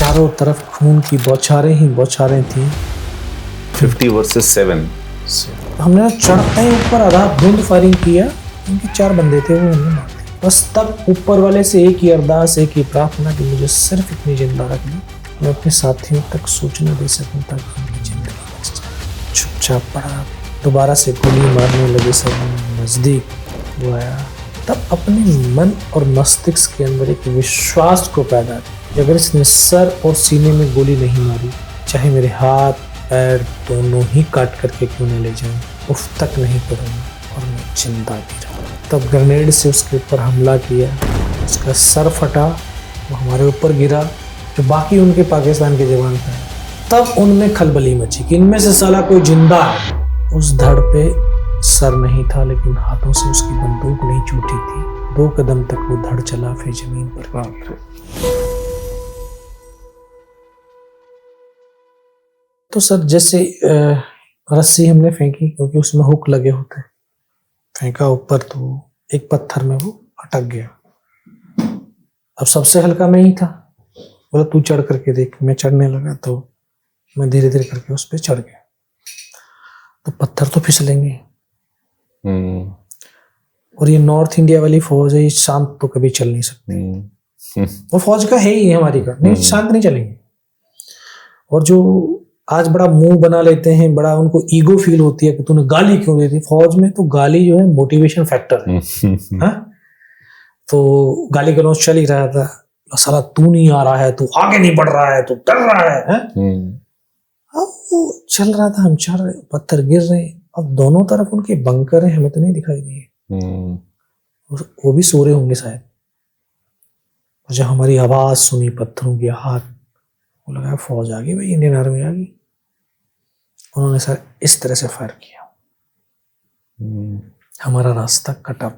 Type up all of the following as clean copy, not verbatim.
चारों तरफ खून की बौछारें ही बौछारें थी। 50 वर्सेस 7। हमने चढ़ते ही ऊपर आधा धुंध फायरिंग किया। उनके 4 बंदे थे, वो हमने मार दिए। बस तब ऊपर वाले से एक ही अरदास, एक ही प्रार्थना कि मुझे सिर्फ इतनी जिंदा रख ली, मैं अपने साथियों तक सूचना दे सकूं ताकि उनकी जिंदगी बच जाए। चुपचाप पड़ा। दोबारा से गोली मारने लगे। सब नजदीक वो आया। तब अपने मन और मस्तिष्क के अंदर एक विश्वास को पैदा किया कि अगर इसने सर और सीने में गोली नहीं मारी, चाहे मेरे हाथ पैर दोनों ही काट करके क्यों न ले जाऊं, उफ तक नहीं करूंगा और मैं जिंदा भी रहूंगा। तब ग्रेनेड से उसके ऊपर हमला किया। उसका सर फटा, वो हमारे ऊपर गिरा, जो बाकी उनके पाकिस्तान के जवान थे। तब उनमें खलबली मची कि इनमें से साला कोई जिंदा है। उस धड़ पे सर नहीं था, लेकिन हाथों से उसकी बंदूक नहीं छूटी थी। 2 कदम तक वो धड़ चला, फिर जमीन पर। तो सर जैसे रस्सी हमने फेंकी, क्योंकि उसमें हुक लगे होते, फेंका ऊपर तो एक पत्थर में वो अटक गया। अब सबसे हल्का मैं ही था। बोला तू चढ़ करके देख। मैं चढ़ने लगा तो मैं धीरे धीरे करके उस पर चढ़ गया। तो पत्थर तो फिसलेंगे। और ये नॉर्थ इंडिया वाली फौज है, ये शांत तो कभी चल नहीं सकती। वो फौज का है ही हमारी का, नहीं शांत नहीं चलेंगे। और जो आज बड़ा मुंह बना लेते हैं, बड़ा उनको ईगो फील होती है कि तूने गाली क्यों दे दी। फौज में तो गाली जो है मोटिवेशन फैक्टर है। हाँ? तो गाली गलौज चल ही रहा था। साला तू नहीं आ रहा है, तू आगे नहीं बढ़ रहा है, तू डर रहा है। अब वो चल रहा था, हम चढ़ रहे, पत्थर गिर रहे। अब दोनों तरफ उनके बंकर हैं, हमें तो नहीं दिखाई दिए। वो भी सो रहे होंगे शायद। जब हमारी आवाज सुनी पत्थरों की हाथ, वो लगा फौज आ गई भाई, इंडियन आर्मी आ गई। उन्होंने सर इस तरह से फायर किया। हमारा रास्ता कटा।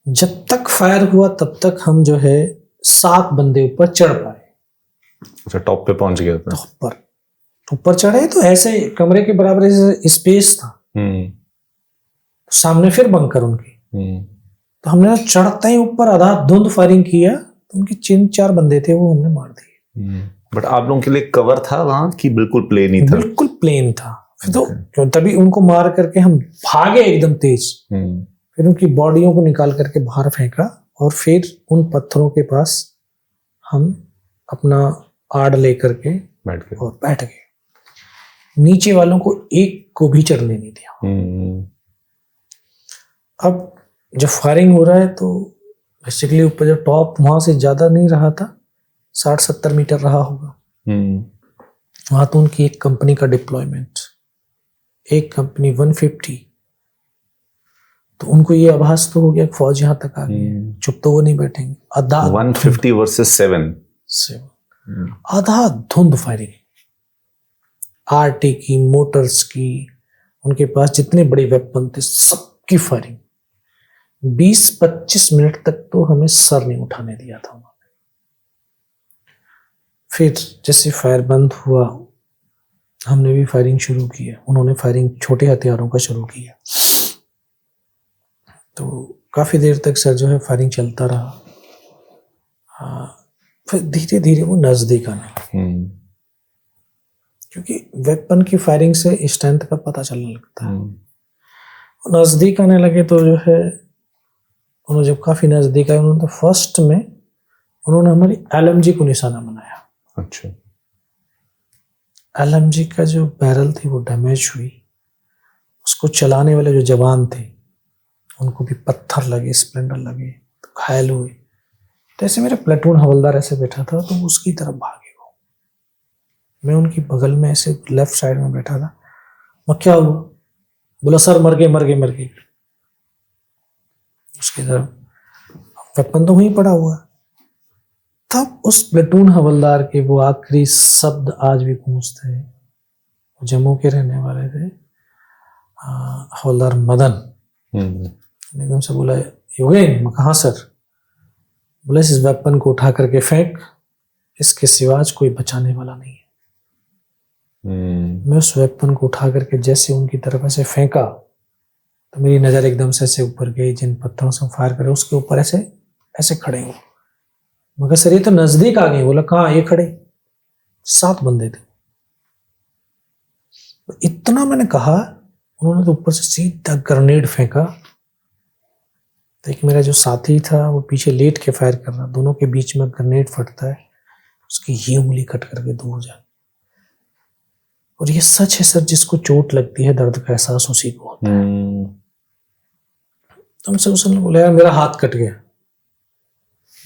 जब तक फायर हुआ तब तक हम जो है 7 बंदे ऊपर चढ़ पाए। अच्छा, टॉप पे पहुंच गया था। ऊपर चढ़े तो ऐसे कमरे के बराबर स्पेस था। सामने फिर बंकर उनकी। तो हमने चढ़ते ही ऊपर आधा धुंध फायरिंग किया। तो उनके 3-4 बंदे थे, वो हमने मार दिए। बट आप लोगों के लिए कवर था वहां कि बिल्कुल प्लेन ही था? बिल्कुल प्लेन था। फिर तो तभी उनको मार करके हम भागे एकदम तेज। फिर उनकी बॉडियों को निकाल करके बाहर फेंका और फिर उन पत्थरों के पास हम अपना आड़ लेकर के बैठ गए। नीचे वालों को एक को भी चढ़ने नहीं दिया। अब जब फायरिंग हो रहा है तो बेसिकली ऊपर जो टॉप वहां से ज्यादा नहीं रहा था, 60-70 मीटर रहा होगा। वहां तो उनकी एक कंपनी का डिप्लॉयमेंट, एक कंपनी 150। तो उनको ये आभास तो हो गया फौज यहां तक आ गई। चुप तो वो नहीं बैठेंगे। आधा 150 वर्सेस 7। आधा धुंध फायरिंग, आरटी की, मोटर्स की, उनके पास जितने बड़े वेपन थे सबकी फायरिंग। 20-25 मिनट तक तो हमें सर नहीं उठाने दिया था उन्होंने। फिर जैसे फायर बंद हुआ, हमने भी फायरिंग शुरू किया। उन्होंने फायरिंग छोटे हथियारों का शुरू किया। तो काफी देर तक सर जो है फायरिंग चलता रहा। फिर धीरे धीरे वो नजदीक आने लगे, क्योंकि वेपन की फायरिंग से स्ट्रेंथ का पता चलने लगता है। नजदीक आने लगे तो जो है उन्होंने जब काफी नजदीक आए, उन्होंने तो फर्स्ट में उन्होंने हमारी LMG को निशाना बनाया। अच्छा। LMG का जो बैरल थी वो डैमेज हुई। उसको चलाने वाले जो जवान थे उनको भी पत्थर लगे, स्प्लेंडर लगे, तो घायल हुए। तो ऐसे मेरा प्लेटून हवलदार ऐसे बैठा था, तो उसकी तरफ भागे वो। मैं उनकी बगल में ऐसे लेफ्ट साइड में बैठा था। मैं क्या हुआ? बोला सर मर गए। उसकी तरफ वेपन तो वहीं पड़ा हुआ। तब उस प्लेटून हवलदार के वो आखिरी शब्द आज भी गूंजते हैं। जम्मू के रहने वाले थे, हवलदार मदन। एकदम से बोला योगेन। मैं कहाँ सर? बोले इस वेपन को उठा करके फेंक, इसके सिवा आज कोई बचाने वाला नहीं है। मैं उस वेपन को उठा करके जैसे उनकी तरफ ऐसे फेंका तो मेरी नजर एकदम से ऐसे ऊपर गई। जिन पत्थरों से फायर करे उसके ऊपर ऐसे खड़े हो। मगर सर ये तो नजदीक आ गए। बोला कहाँ, ये खड़े। 7 बंदे थे। इतना मैंने कहा, उन्होंने तो ऊपर से सीधा ग्रेनेड फेंका। तो एक मेरा जो साथी था वो पीछे लेट के फायर कर रहा, दोनों के बीच में ग्रेनेड फटता है, उसकी ये उंगली कट करके दूर जा। और ये सच है सर, जिसको चोट लगती है दर्द का एहसास उसी को होता है। तो हमसे उसने बोला यार मेरा हाथ कट गया।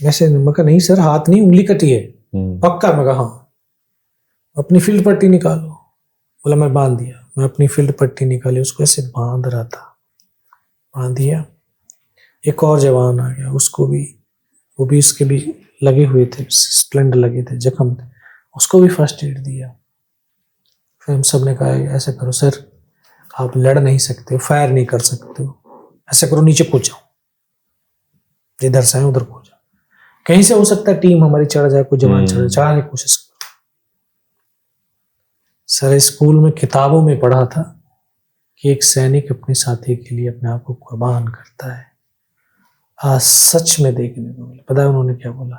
वैसे मैं कहा नहीं सर, हाथ नहीं उंगली कटी है। पक्का? मैं कहा हाँ। अपनी फील्ड पट्टी निकालो। बोला मैं बांध दिया। मैं अपनी फील्ड पट्टी निकाली, उसको ऐसे बांध रहा था, बांध दिया। एक और जवान आ गया, उसको भी, वो भी उसके भी लगे हुए थे, स्प्लेंडर लगे थे, जख्म थे, उसको भी फर्स्ट एड दिया। फिर हम सब ने कहा ऐसे करो सर, आप लड़ नहीं सकते हो, फायर नहीं कर सकते हो, ऐसे करो नीचे कूद जाओ, जिधर से आए उधर कूद जाओ, कहीं से हो सकता है टीम हमारी चढ़ जाए, कोई जवान चढ़, चढ़ाने की कोशिश करो। सर स्कूल में किताबों में पढ़ा था कि एक सैनिक अपने साथी के लिए अपने आप को कुर्बान करता है। आज सच में देखने को मिला। पता है उन्होंने क्या बोला?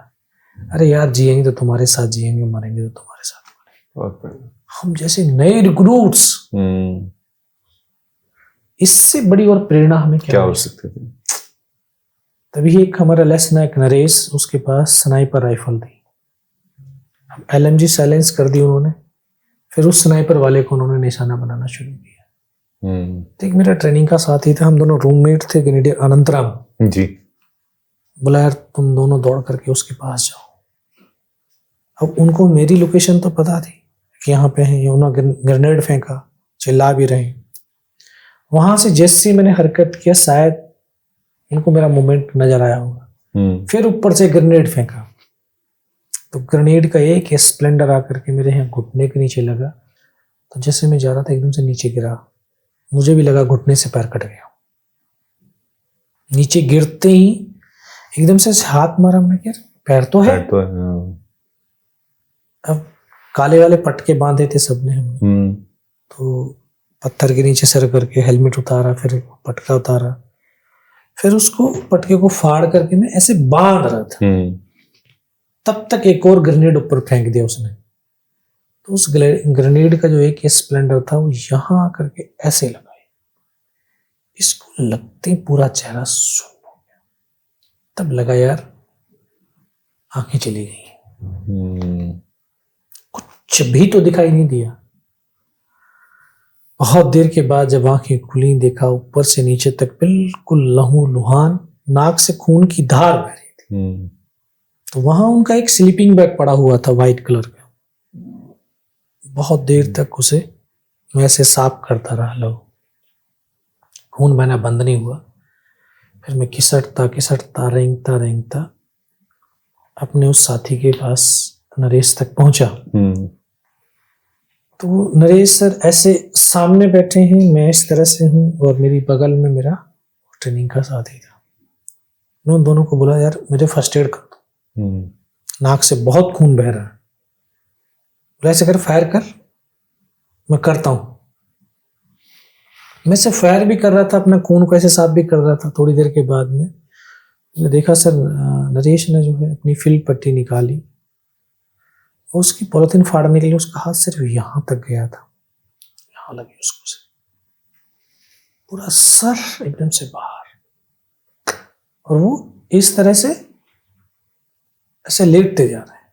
अरे यार जिएंगे तो तुम्हारे साथ जिएंगे, मरेंगे तो तुम्हारे साथ मरेंगे। हम जैसे नए रिक्रूट्स, इससे बड़ी और प्रेरणा हमें क्या हो सकती थी? तभी एक हमारा लेस नायक नरेश, उसके पास स्नाइपर राइफल थी। LMG साइलेंस कर दी उन्होंने, फिर उस स्नाइपर वाले को उन्होंने निशाना बनाना शुरू किया। तो एक मेरा ट्रेनिंग का साथी था, हम दोनों रूममेट थे, ग्रेनेडियर अनंतराम जी। बोला यार तुम दोनों दौड़ करके उसके पास जाओ। अब उनको मेरी लोकेशन तो पता थी कि यहाँ पे है, उन्होंने ग्रेनेड फेंका, चिल्ला भी रहे। वहां से जैसे मैंने हरकत किया, शायद उनको मेरा मूवमेंट नजर आया होगा। फिर ऊपर से ग्रेनेड फेंका, तो ग्रेनेड का एक स्प्लेंडर आकर के मेरे यहाँ घुटने के नीचे लगा। तो जैसे मैं जा रहा था एकदम से नीचे गिरा, मुझे भी लगा घुटने से पैर कट गया। नीचे गिरते ही एकदम से हाथ मारा, मैं क्या पैर तो है। अब काले वाले पटके बांधे थे सबने हमने, तो पत्थर के नीचे सर करके हेलमेट उतारा, फिर पटका उतारा, फिर उसको पटके को फाड़ करके मैं ऐसे बांध रहा था। तब तक एक और ग्रेनेड ऊपर फेंक दिया उसने। तो उस ग्रेनेड का जो एक स्प्लेंडर था वो यहां आकर के ऐसे लगा, इसको लगते पूरा चेहरा सुन्न हो गया। तब लगा यार आंखें चली गई, कुछ भी तो दिखाई नहीं दिया। बहुत देर के बाद जब आंखें खुली, देखा ऊपर से नीचे तक बिल्कुल लहू लुहान, नाक से खून की धार बह रही थी। तो वहां उनका एक स्लीपिंग बैग पड़ा हुआ था व्हाइट कलर का। बहुत देर तक उसे मैं ऐसे साफ करता रहा, लो खून बहना बंद नहीं हुआ। फिर मैं किसटता रेंगता अपने उस साथी के पास नरेश तक पहुंचा। तो नरेश सर ऐसे सामने बैठे हैं, मैं इस तरह से हूं, और मेरी बगल में मेरा ट्रेनिंग का साथी था। मैं उन दोनों को बोला यार मुझे फर्स्ट एड कर दो, नाक से बहुत खून बह रहा है। बोला ऐसे कर, फायर कर। मैं करता हूं। मैं से फायर भी कर रहा था, अपना खून को ऐसे साफ भी कर रहा था। थोड़ी देर के बाद में मैंने देखा सर नरेश ने जो है अपनी फील्ड पट्टी निकाली, और उसकी पॉलिथीन फाड़ने के लिए उसका हाथ सिर्फ यहां तक गया था, यहां लगी उसको से पूरा सर एकदम से बाहर, और वो इस तरह से ऐसे लेटते जा रहे हैं।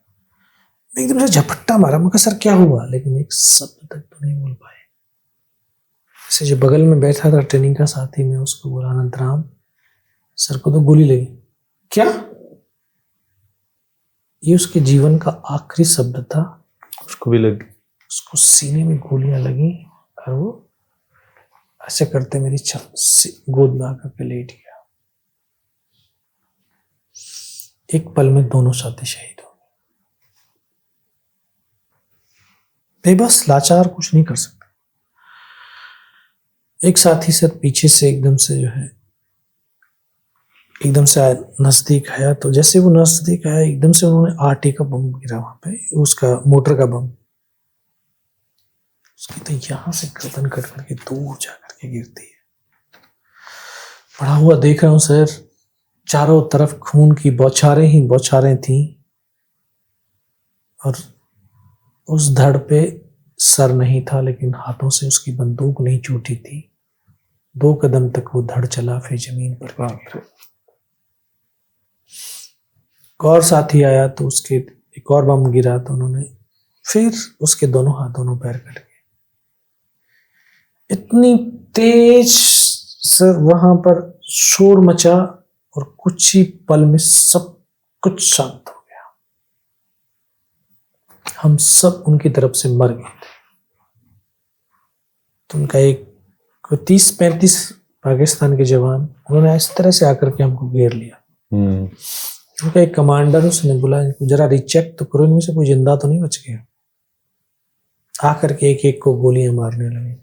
मैं एकदम से झपट्टा मारा, मैं कहा सर क्या हुआ, लेकिन एक शब्द तक तो नहीं बोल पाए। ऐसे जो बगल में बैठा था ट्रेनिंग का साथी, में उसको बोला अनंतराम सर को तो गोली लगी। क्या? ये उसके जीवन का आखिरी शब्द था। उसको भी लगी, उसको सीने में गोलियां लगी, और वो ऐसे करते मेरी गोद में आकर के लेट गया। एक पल में दोनों साथी शहीद हो गए। बेबस लाचार कुछ नहीं कर सकते। एक साथी सर पीछे से एकदम से जो है एकदम से नजदीक आया, तो जैसे वो नजदीक आया एकदम से उन्होंने RT का बम गिरा वहां पे, उसका मोटर का बम, उसकी तो यहां से गर्दन कट करके दूर जाकर के गिरती है। पड़ा हुआ देख रहा हूं सर, चारों तरफ खून की बौछारें ही बौछारें थी। और उस धड़ पे सर नहीं था, लेकिन हाथों से उसकी बंदूक नहीं छूटी थी। 2 कदम तक वो धड़ चला, फिर जमीन पर गिर गया। एक और साथी आया तो उसके एक और बम गिरा तो उन्होंने फिर उसके दोनों हाथ दोनों पैर कट गए। इतनी तेज सर वहां पर शोर मचा और कुछ ही पल में सब कुछ शांत हो गया। हम सब उनकी तरफ से मर गए थे। तो उनका एक 30-35 पाकिस्तान के जवान, उन्होंने इस तरह से आकर के हमको घेर लिया। उनका एक कमांडर, उसने बोला इनको जरा रिचेक तो करो, इनमें से कोई जिंदा तो नहीं बच गया। आकर के एक एक को गोलियां मारने लगे।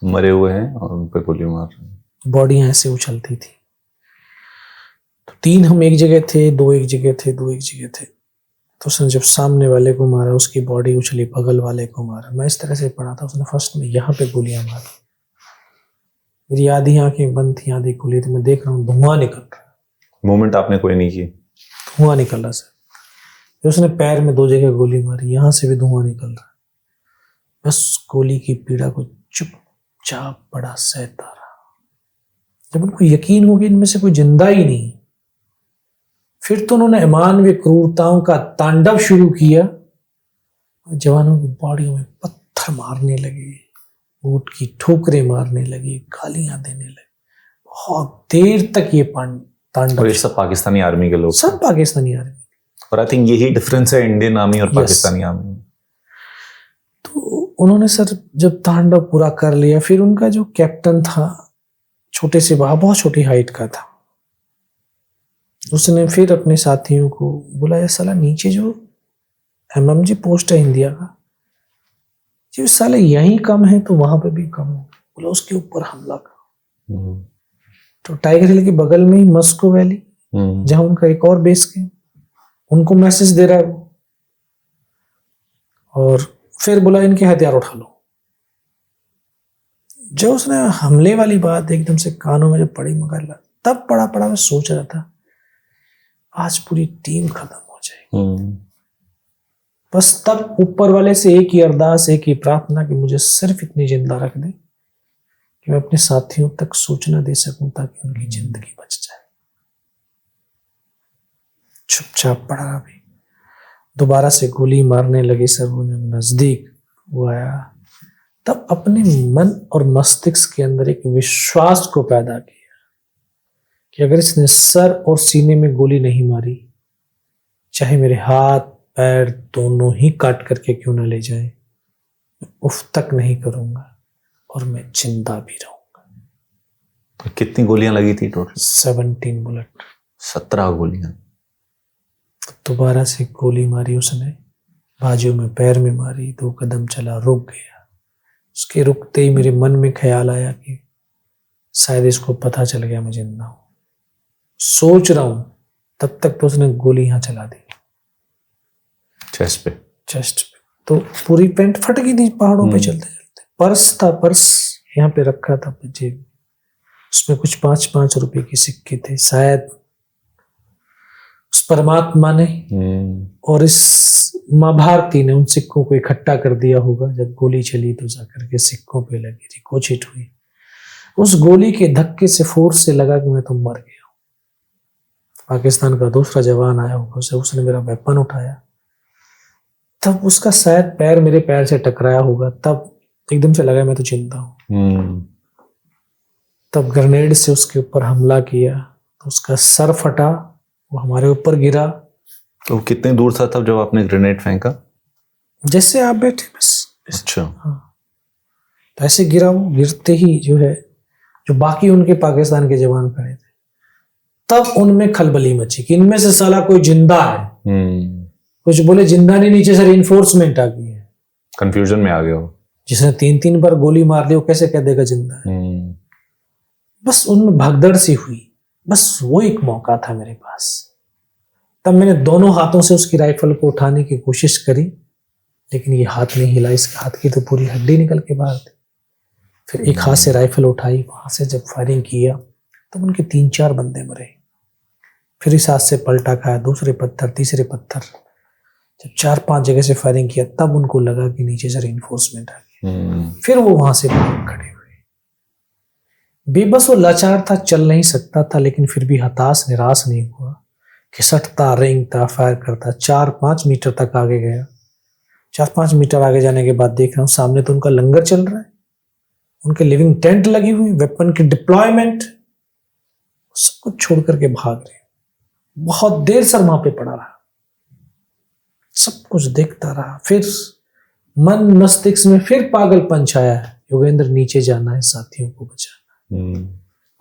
मरे हुए हैं और उन पे गोली मार रहे हैं। बॉडियां ऐसे उछलती थी। तो 3 हम एक जगह थे, 2 एक जगह थे, 2 एक जगह थे। तो उसने जब सामने वाले को मारा, उसकी बॉडी उछली, बगल वाले को मारा। मैं इस तरह से पड़ा था, उसने फर्स्ट में यहाँ पे गोलियां मारी। मेरी आधी आंखें बंद थी, आधी खुली थी। मैं देख रहा हूँ धुआं निकल रहा है। मूवमेंट आपने कोई नहीं की? धुआं निकल रहा सर। फिर उसने पैर में 2 जगह गोली मारी, यहाँ से भी धुआं निकल रहा है। बस गोली की पीड़ा को चुपचाप बड़ा सहता रहा। जब उनको यकीन हो गया इनमें से कोई जिंदा ही नहीं, फिर तो उन्होंने अमानवीय क्रूरताओं का तांडव शुरू किया। जवानों की बॉडियों में पत्थर मारने लगे, ऊंट की ठोकरें मारने लगे, गालियां देने लगे। बहुत देर तक ये तांडव। और ये सब पाकिस्तानी आर्मी के लोग? सब पाकिस्तानी आर्मी। और आई थिंक यही डिफरेंस है इंडियन आर्मी और पाकिस्तानी आर्मी में। तो उन्होंने सर जब तांडव पूरा कर लिया, फिर उनका जो कैप्टन था, छोटे से बहुत छोटी हाइट का था, उसने फिर अपने साथियों को बुलाया, साला नीचे जो एमएमजी पोस्ट है इंडिया का, जो साले यहीं कम है तो वहां पे भी कम हो। बोला उसके ऊपर हमला करो। तो टाइगर हिल के बगल में ही मस्को वैली, जहां उनका एक और बेस है, उनको मैसेज दे रहा है वो। और फिर बोला इनके हथियार उठा लो। जब उसने हमले वाली बात एकदम से कानों में जब पड़ी, मगर तब पड़ा मैं सोच रहा था आज पूरी टीम खत्म हो जाएगी। बस तब ऊपर वाले से एक ही अरदास, एक ही प्रार्थना कि मुझे सिर्फ इतनी जिंदा रख दे कि मैं अपने साथियों तक सूचना दे सकूं, ताकि उनकी जिंदगी बच जाए। चुपचाप पड़ा अभी। दोबारा से गोली मारने लगे सर, वो नजदीक वो आया। तब अपने मन और मस्तिष्क के अंदर एक विश्वास को पैदा किया कि अगर इसने सर और सीने में गोली नहीं मारी, चाहे मेरे हाथ पैर दोनों ही काट करके क्यों ना ले जाए, उफ तक नहीं करूंगा और मैं जिंदा भी रहूंगा। कितनी गोलियां लगी थी टोटल? 17 बुलेट। 17 गोलियां। दोबारा से गोली मारी उसने, बाजू में पैर में मारी। 2 कदम चला, रुक गया। उसके रुकते ही मेरे मन में ख्याल आया कि शायद इसको पता चल गया मैं जिंदा हूं। सोच रहा हूं तब तक तो उसने गोली यहां चला दी, चेस्ट पे। तो पूरी पैंट फट गई थी पहाड़ों पे चलते चलते। पर्स था, पर्स यहाँ पे रखा था जेब, उसमें कुछ 5-5 रुपए के सिक्के थे। शायद उस परमात्मा ने और इस माँ भारती ने उन सिक्कों को इकट्ठा कर दिया होगा। जब गोली चली तो जाकर के सिक्कों पे लगी थी, कोचिट हुई। उस गोली के धक्के से फोर्स से लगा कि मैं तो मर गया हूं। पाकिस्तान का दूसरा जवान आया होगा, उसने मेरा वेपन उठाया। तब उसका शायद पैर मेरे पैर से टकराया होगा, तब एकदम से लगा मैं तो जिंदा हूं। तब ग्रेनेड से उसके ऊपर हमला किया तो उसका सर फटा, वो हमारे ऊपर गिरा। तो कितने दूर था तब जब आपने ग्रेनेड फेंका? जैसे आप बैठे बस। अच्छा। हाँ, तो ऐसे गिरा। वो गिरते ही जो है, जो बाकी उनके पाकिस्तान के जवान खड़े थे, तब उनमें खलबली मची कि इनमें से साला कोई जिंदा है। कुछ बोले जिंदा नहीं, नीचे से रिइंफोर्समेंट आ गई है। कंफ्यूजन में आ गया हो। जिसने 3-3 बार गोली मार ली वो कैसे कह देगा जिंदा है। बस उनमें भगदड़ सी हुई। बस वो एक मौका था मेरे पास। तब मैंने दोनों हाथों से उसकी राइफल को उठाने की कोशिश करी, लेकिन ये हाथ नहीं हिला। इस हाथ की तो पूरी हड्डी निकल के बाहर थी। फिर एक हाथ से राइफल उठाई, वहां से जब फायरिंग किया तब उनके 3-4 बंदे मरे। फिर इस हाथ से पलटा खाया, दूसरे पत्थर, तीसरे पत्थर। जब 4-5 जगह से फायरिंग किया तब उनको लगा कि नीचे से रिइंफोर्समेंट आ गया। फिर वो वहां से भाग खड़े हुए। बेबस और लाचार था, चल नहीं सकता था, लेकिन फिर भी हताश निराश नहीं हुआ। खिसकता, रेंगता, फायर करता 4-5 मीटर तक आगे गया। 4-5 मीटर आगे जाने के बाद देख रहा हूँ सामने तो उनका लंगर चल रहा है, उनके लिविंग टेंट लगी हुई, वेपन की डिप्लॉयमेंट, सब कुछ छोड़ करके भाग रहे। बहुत देर से वहां पे पड़ा रहा, सब कुछ देखता रहा। फिर मन मस्तिष्क में फिर पागलपन छाया है, योगेंद्र नीचे जाना है, साथियों को बचाना।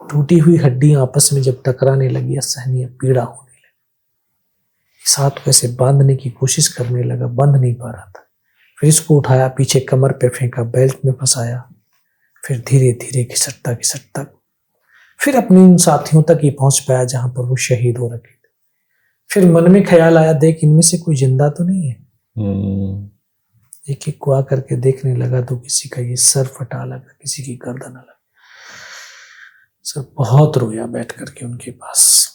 टूटी हुई हड्डियां आपस में जब टकराने लगी, असहनीय पीड़ा होने लगी। इस हाथ को ऐसे बांधने की कोशिश करने लगा, बंध नहीं पा रहा था। फिर इसको उठाया, पीछे कमर पे फेंका, बेल्ट में फंसाया। फिर धीरे धीरे घिसटता घिसटता फिर अपने उन साथियों तक ही पहुंच पाया जहां पर वो शहीद हो रखे थे। फिर मन में ख्याल आया, देख इनमें से कोई जिंदा तो नहीं है। एक एक को आकर के देखने लगा तो किसी का ये सर फटा लगा, किसी की गर्दन अलग। सर बहुत रोया बैठ करके उनके पास।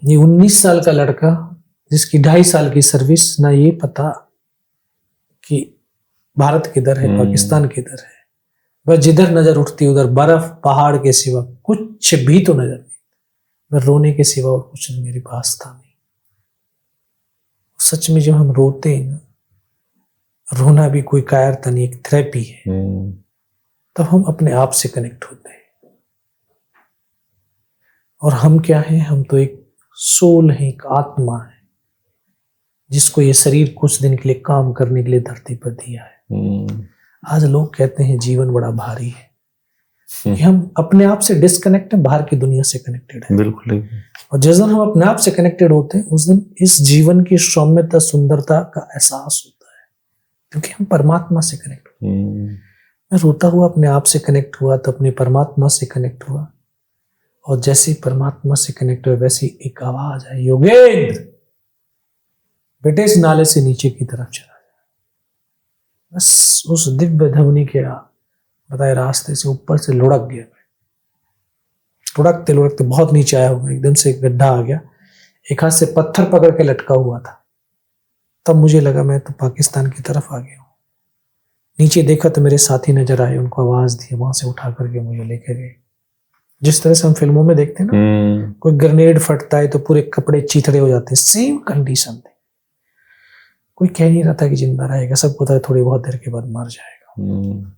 ये 19 साल का लड़का जिसकी 2.5 साल की सर्विस, ना ये पता कि भारत किधर है, पाकिस्तान किधर है। वह जिधर नजर उठती उधर बर्फ पहाड़ के सिवा कुछ भी तो नजर नहीं। वह रोने के सिवा और कुछ मेरे पास था नहीं। सच में जब हम रोते हैं ना, रोना भी कोई कायरता नहीं, एक थेरेपी है। तब हम अपने आप से कनेक्ट होते हैं। और हम क्या हैं? हम तो एक सोल है, एक आत्मा है, जिसको ये शरीर कुछ दिन के लिए काम करने के लिए धरती पर दिया है। आज लोग कहते हैं जीवन बड़ा भारी है, कि हम अपने आप से डिस्कनेक्ट हैं, बाहर की दुनिया से कनेक्टेड है। बिल्कुल। और जिस दिन हम अपने आप से कनेक्टेड होते हैं उस दिन इस जीवन की सौम्यता, सुंदरता का एहसास होता है, क्योंकि हम परमात्मा से कनेक्ट हुए। मैं रोता हुआ अपने आप से कनेक्ट हुआ तो अपने परमात्मा से कनेक्ट हुआ, और जैसे ही परमात्मा से कनेक्ट हुआ वैसे एक आवाज आई, योगेंद्र बेटे इस नाले से नीचे की तरफ चला जाए। बस उस दिव्य ध्वनि के बताए रास्ते से ऊपर से लुढ़क गया। लुढ़कते लुढ़कते बहुत नीचे आया होगा, एकदम से गड्ढा आ गया। एक हाथ से पत्थर पकड़ के लटका हुआ था। तब मुझे लगा मैं तो पाकिस्तान की तरफ आ गया हूँ। नीचे देखा तो मेरे साथी नजर आए, उनको आवाज दी, वहां से उठा करके मुझे लेके गए। जिस तरह से हम फिल्मों में देखते हैं ना, कोई ग्रेनेड फटता है तो पूरे कपड़े चीथड़े हो जाते हैं, सेम कंडीशन थी। कोई कह नहीं रहा था कि जिंदा रहेगा, सबको था थोड़ी बहुत देर के बाद मर जाएगा।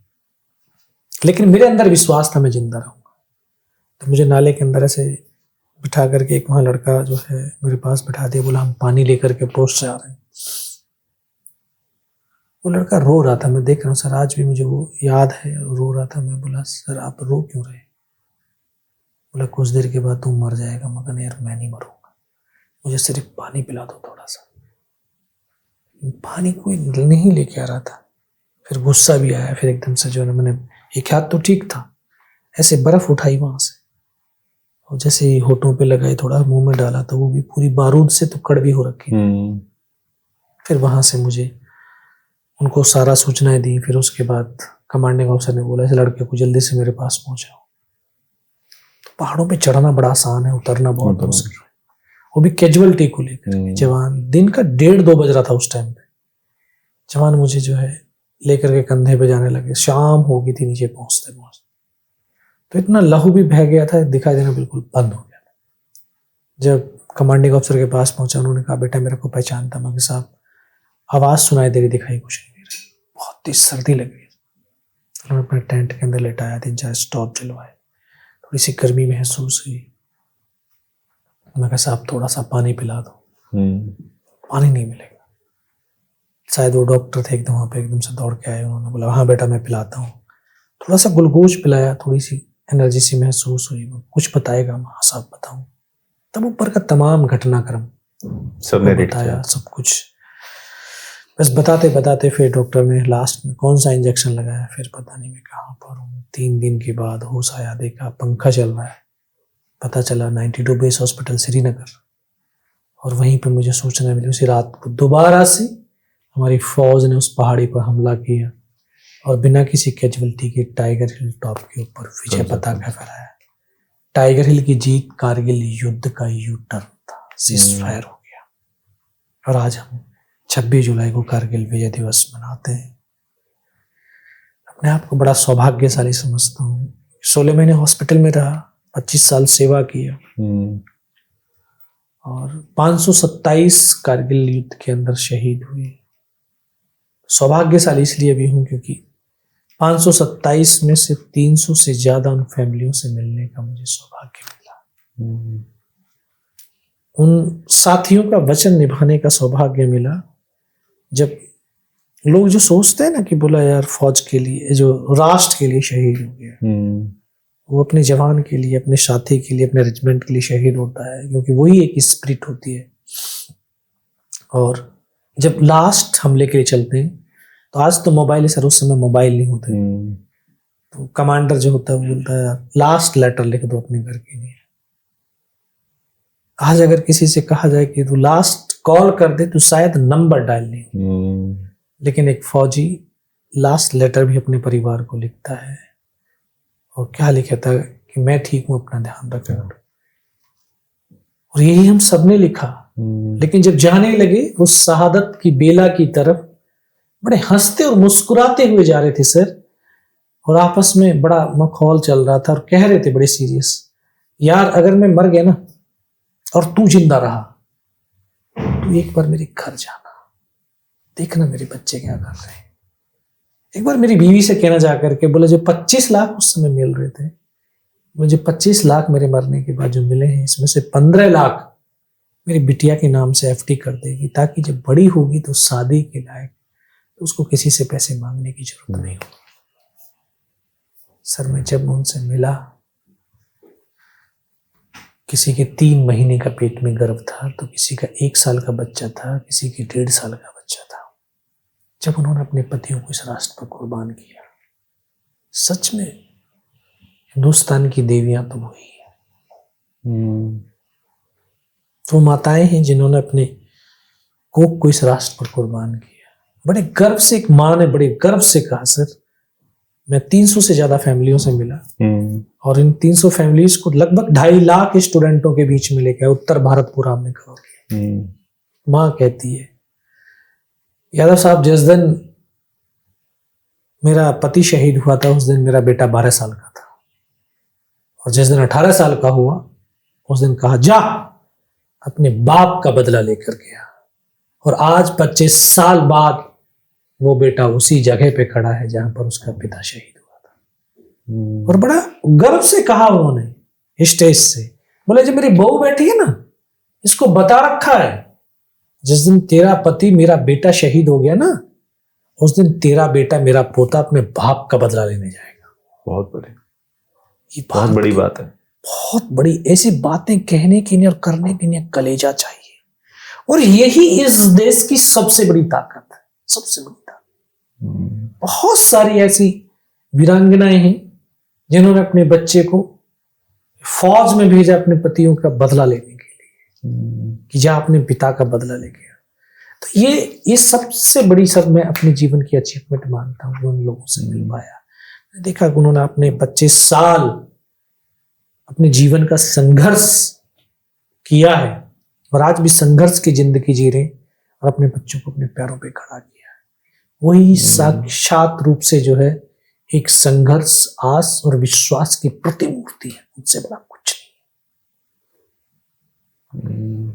लेकिन मेरे अंदर विश्वास था मैं जिंदा रहूंगा। तो मुझे नाले के अंदर ऐसे बिठा करके एक वहां लड़का जो है मेरे पास बिठा दिया, बोला हम पानी लेकर के पोस्ट से आ रहे हैं। वो लड़का रो रहा था, मैं देख रहा हूँ सर, आज भी मुझे वो याद है, रो रहा था। मैं बोला सर आप रो क्यों रहे? बोला कुछ देर के बाद तू मर जाएगा। मगर यार मैं नहीं मरूंगा, मुझे सिर्फ पानी पिला दो थोड़ा सा। पानी कोई नहीं लेके आ रहा था। फिर गुस्सा भी आया। फिर एकदम से जो है मैंने, एक हाथ तो ठीक था, ऐसे बर्फ उठाई वहां से, और जैसे ही होठों पे लगाई, थोड़ा मुंह में डाला तो वो भी पूरी बारूद से तो कड़वी हो रखी। फिर वहां से मुझे उनको सारा सूचनाएं दी। फिर उसके बाद कमांडिंग ऑफिसर ने बोला इस लड़के को जल्दी से मेरे पास पहुंचाओ। तो पहाड़ों पे चढ़ना बड़ा आसान है, उतरना बहुत मुश्किल है, वो भी कैजुअलिटी को लेकर। जवान दिन का 1:30-2 बज रहा था उस टाइम पे। जवान मुझे जो है लेकर के कंधे पे जाने लगे। शाम हो गई थी नीचे पहुंचते पहुंचते, तो इतना लहू भी बह गया था, दिखाई देना बिल्कुल बंद हो गया था। जब कमांडिंग ऑफिसर के पास पहुंचा, उन्होंने कहा बेटा मेरे को पहचानता? मगर साहब आवाज सुनाई दे रही, दिखाई कुछ नहीं दे रही, बहुत तेज सर्दी लग रही। उन्होंने अपने टेंट के अंदर लेटाया, 3-4 स्टॉप जलवाए, थोड़ी सी गर्मी महसूस हुई। मैं कहा साहब थोड़ा सा पानी पिला दो। पानी नहीं मिलेगा। शायद वो डॉक्टर थे एकदम वहाँ पे, एकदम से दौड़ के आए। उन्होंने बोला हाँ बेटा मैं पिलाता हूँ। थोड़ा सा ग्लूकोज पिलाया, थोड़ी सी एनर्जी सी महसूस हुई। कुछ बताएगा? हाँ साहब बताऊँ। तब ऊपर का तमाम घटनाक्रम सब बताया, सब कुछ बस बताते बताते फिर डॉक्टर ने लास्ट में कौन सा इंजेक्शन लगाया, फिर पता नहीं मैं कहाँ पर हूँ। 3 दिन के बाद होश आया, देखा पंखा चल रहा है, पता चला 92 बेस हॉस्पिटल श्रीनगर। और वहीं पे मुझे सूचना मिली उसी रात को दोबारा से हमारी फौज ने उस पहाड़ी पर हमला किया और बिना किसी कैजुअलिटी के टाइगर हिल टॉप के ऊपर विजय पताका फहराया। टाइगर हिल की जीत कारगिल युद्ध का यू टर्न था, सीज फायर हो गया। और आज हम 26 जुलाई को कारगिल विजय दिवस मनाते हैं। अपने आप को बड़ा सौभाग्यशाली समझता हूँ। 16 महीने हॉस्पिटल में रहा, 25 साल सेवा किया और 527 कारगिल युद्ध के अंदर शहीद हुए। सौभाग्यशाली इसलिए भी हूँ क्योंकि 527 में से 300 से ज्यादा उन फैमिलियों से मिलने का मुझे सौभाग्य मिला। उन साथियों का वचन निभाने का सौभाग्य मिला। जब लोग जो सोचते हैं ना कि बोला यार फौज के लिए, जो राष्ट्र के लिए शहीद हो गया, वो अपने जवान के लिए, अपने साथी के लिए, अपने रेजिमेंट के लिए शहीद होता है, क्योंकि वही एक स्पिरिट होती है। और जब लास्ट हमले के लिए चलते हैं तो आज तो मोबाइल है सर, उस समय मोबाइल नहीं होते, तो कमांडर जो होता है वो बोलता है लास्ट लेटर लिख दो अपने घर के लिए। आज अगर किसी से कहा जाए कि तू लास्ट कॉल कर दे तो शायद नंबर डायल नहीं, लेकिन एक फौजी लास्ट लेटर भी अपने परिवार को लिखता है। और क्या लिखा था कि मैं ठीक हूं, अपना ध्यान रखना। और यही हम सबने लिखा। लेकिन जब जाने लगे उस शहादत की बेला की तरफ, बड़े हंसते और मुस्कुराते हुए जा रहे थे सर, और आपस में बड़ा मखौल चल रहा था और कह रहे थे बड़े सीरियस, यार अगर मैं मर गया ना और तू जिंदा रहा तो एक बार मेरे घर जाना, देखना मेरे बच्चे क्या कर रहे हैं। एक बार मेरी बीवी से कहना जाकर के, बोले जो 25 लाख उस समय मिल रहे थे, मुझे 25 लाख मेरे मरने के बाद जो मिले हैं, इसमें से 15 लाख मेरी बिटिया के नाम से एफडी कर देगी, ताकि जब बड़ी होगी तो शादी के लायक तो उसको किसी से पैसे मांगने की जरूरत नहीं होगी। सर मैं जब उनसे मिला, किसी के 3 महीने का पेट में गर्भ था, तो किसी का 1 साल का बच्चा था, किसी के 1.5 साल का बच्चा था। जब उन्होंने अपने पतियों को इस राष्ट्र पर कुर्बान किया, सच में हिंदुस्तान की देवियां तो वही है। तो माताएं हैं जिन्होंने अपने कोख को इस राष्ट्र पर कुर्बान किया। बड़े गर्व से एक माँ ने बड़े गर्व से कहा, सर मैं 300 से ज्यादा फैमिलियों से मिला और इन 300 फैमिलीज को लगभग 2.5 लाख स्टूडेंटों के बीच में लेकर उत्तर भारत पूरा हमने कवर किया। माँ कहती है, यादव साहब जिस दिन मेरा पति शहीद हुआ था उस दिन मेरा बेटा 12 साल का था, और जिस दिन 18 साल का हुआ उस दिन कहा जा अपने बाप का बदला लेकर गया। और आज 25 साल बाद वो बेटा उसी जगह पे खड़ा है जहां पर उसका पिता शहीद हुआ था। और बड़ा गर्व से कहा उन्होंने स्टेज से, बोले जो मेरी बहू बैठी है ना, इसको बता रखा है जिस दिन तेरा पति मेरा बेटा शहीद हो गया ना, उस दिन तेरा बेटा मेरा पोता अपने बाप का बदला लेने जाएगा। बहुत बड़ी, ये बहुत बड़ी बात है। बहुत बड़ी। ऐसी बातें कहने की नहीं और करने की नहीं कलेजा चाहिए। और यही इस देश की सबसे बड़ी ताकत है, सबसे बड़ी ताकत। बहुत सारी ऐसी वीरांगनाएं हैं जिन्होंने अपने बच्चे को फौज में भेजा अपने पतियों का बदला लेने के लिए, कि जा अपने पिता का बदला लेके आ। तो ये सबसे बड़ी, सब मैं अपने जीवन की अचीवमेंट मानता हूँ, उन लोगों से मिल पाया। देखा कि उन्होंने अपने 25 साल अपने जीवन का संघर्ष किया है और आज भी संघर्ष की जिंदगी जी रहे और अपने बच्चों को अपने पैरों पे खड़ा किया है। वही साक्षात रूप से जो है एक संघर्ष, आस और विश्वास की प्रतिमूर्ति है। उनसे बड़ा कुछ नहीं।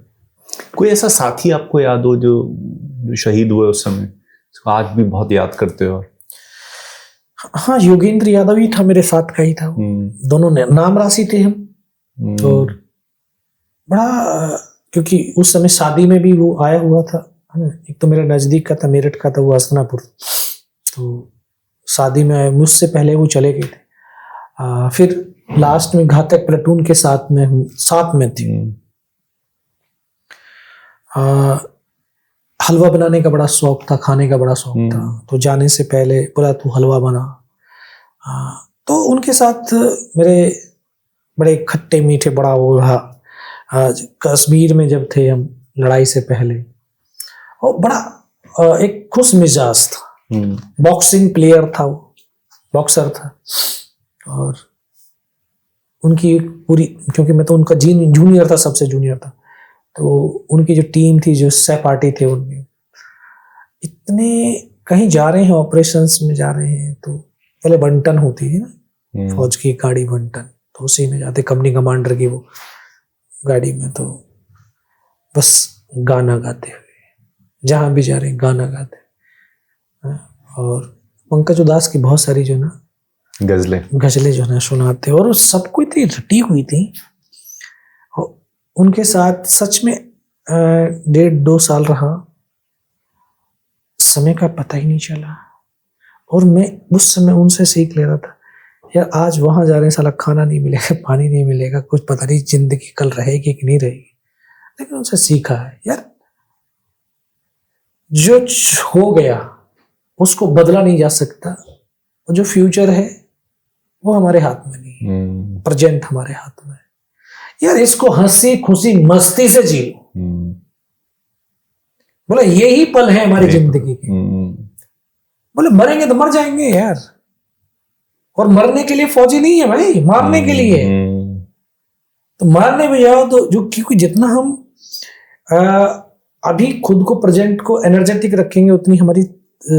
कोई ऐसा साथी आपको याद हो जो शहीद हुए उस समय, इसको आज भी बहुत याद करते हो? हाँ, योगेंद्र यादव ही था, मेरे साथ का ही था। दोनों ने नाम राशि थे हम। और बड़ा, क्योंकि उस समय शादी में भी वो आया हुआ था। एक तो मेरा नजदीक का था, मेरठ का था, वो हसनापुर। तो शादी में आए, मुझसे पहले वो चले गए थे। फिर लास्ट में घातक प्लेटून के साथ में थे। हलवा बनाने का बड़ा शौक था, खाने का बड़ा शौक था। तो जाने से पहले बोला तू हलवा बना। तो उनके साथ मेरे बड़े खट्टे मीठे बड़ा वो रहा। कश्मीर में जब थे हम लड़ाई से पहले, और बड़ा एक खुश मिजाज था। बॉक्सिंग प्लेयर था, वो बॉक्सर था। और उनकी पूरी, क्योंकि मैं तो उनका जूनियर था, सबसे जूनियर था, तो उनकी जो टीम थी, जो सहपाठी थे उनमें, इतने कहीं जा रहे हैं, ऑपरेशंस में जा रहे हैं, तो पहले बंटन होती है ना, फौज की गाड़ी बंटन, तो उसी में जाते कंपनी कमांडर की वो गाड़ी में, तो बस गाना गाते हुए जहाँ भी जा रहे हैं गाना गाते। और पंकज उदास की बहुत सारी जो ना गजलें जो है सुनाते, और उस सबको इतनी रटी हुई थी। उनके साथ सच में 1.5-2 साल रहा, समय का पता ही नहीं चला। और मैं उस समय उनसे सीख ले रहा था, यार आज वहां जा रहे हैं, साला खाना नहीं मिलेगा, पानी नहीं मिलेगा, कुछ पता नहीं जिंदगी कल रहेगी कि नहीं रहेगी, लेकिन उनसे सीखा है यार, जो हो गया उसको बदला नहीं जा सकता, और जो फ्यूचर है वो हमारे हाथ में नहीं है, प्रेजेंट हमारे हाथ में है। यार इसको हंसी खुशी मस्ती से जी लो, बोला यही पल है हमारी जिंदगी के। बोले मरेंगे तो मर जाएंगे यार, और मरने के लिए फौजी नहीं है भाई, मारने के लिए। तो मारने में जाओ तो जो, क्योंकि जितना हम अभी खुद को प्रेजेंट को एनर्जेटिक रखेंगे, उतनी हमारी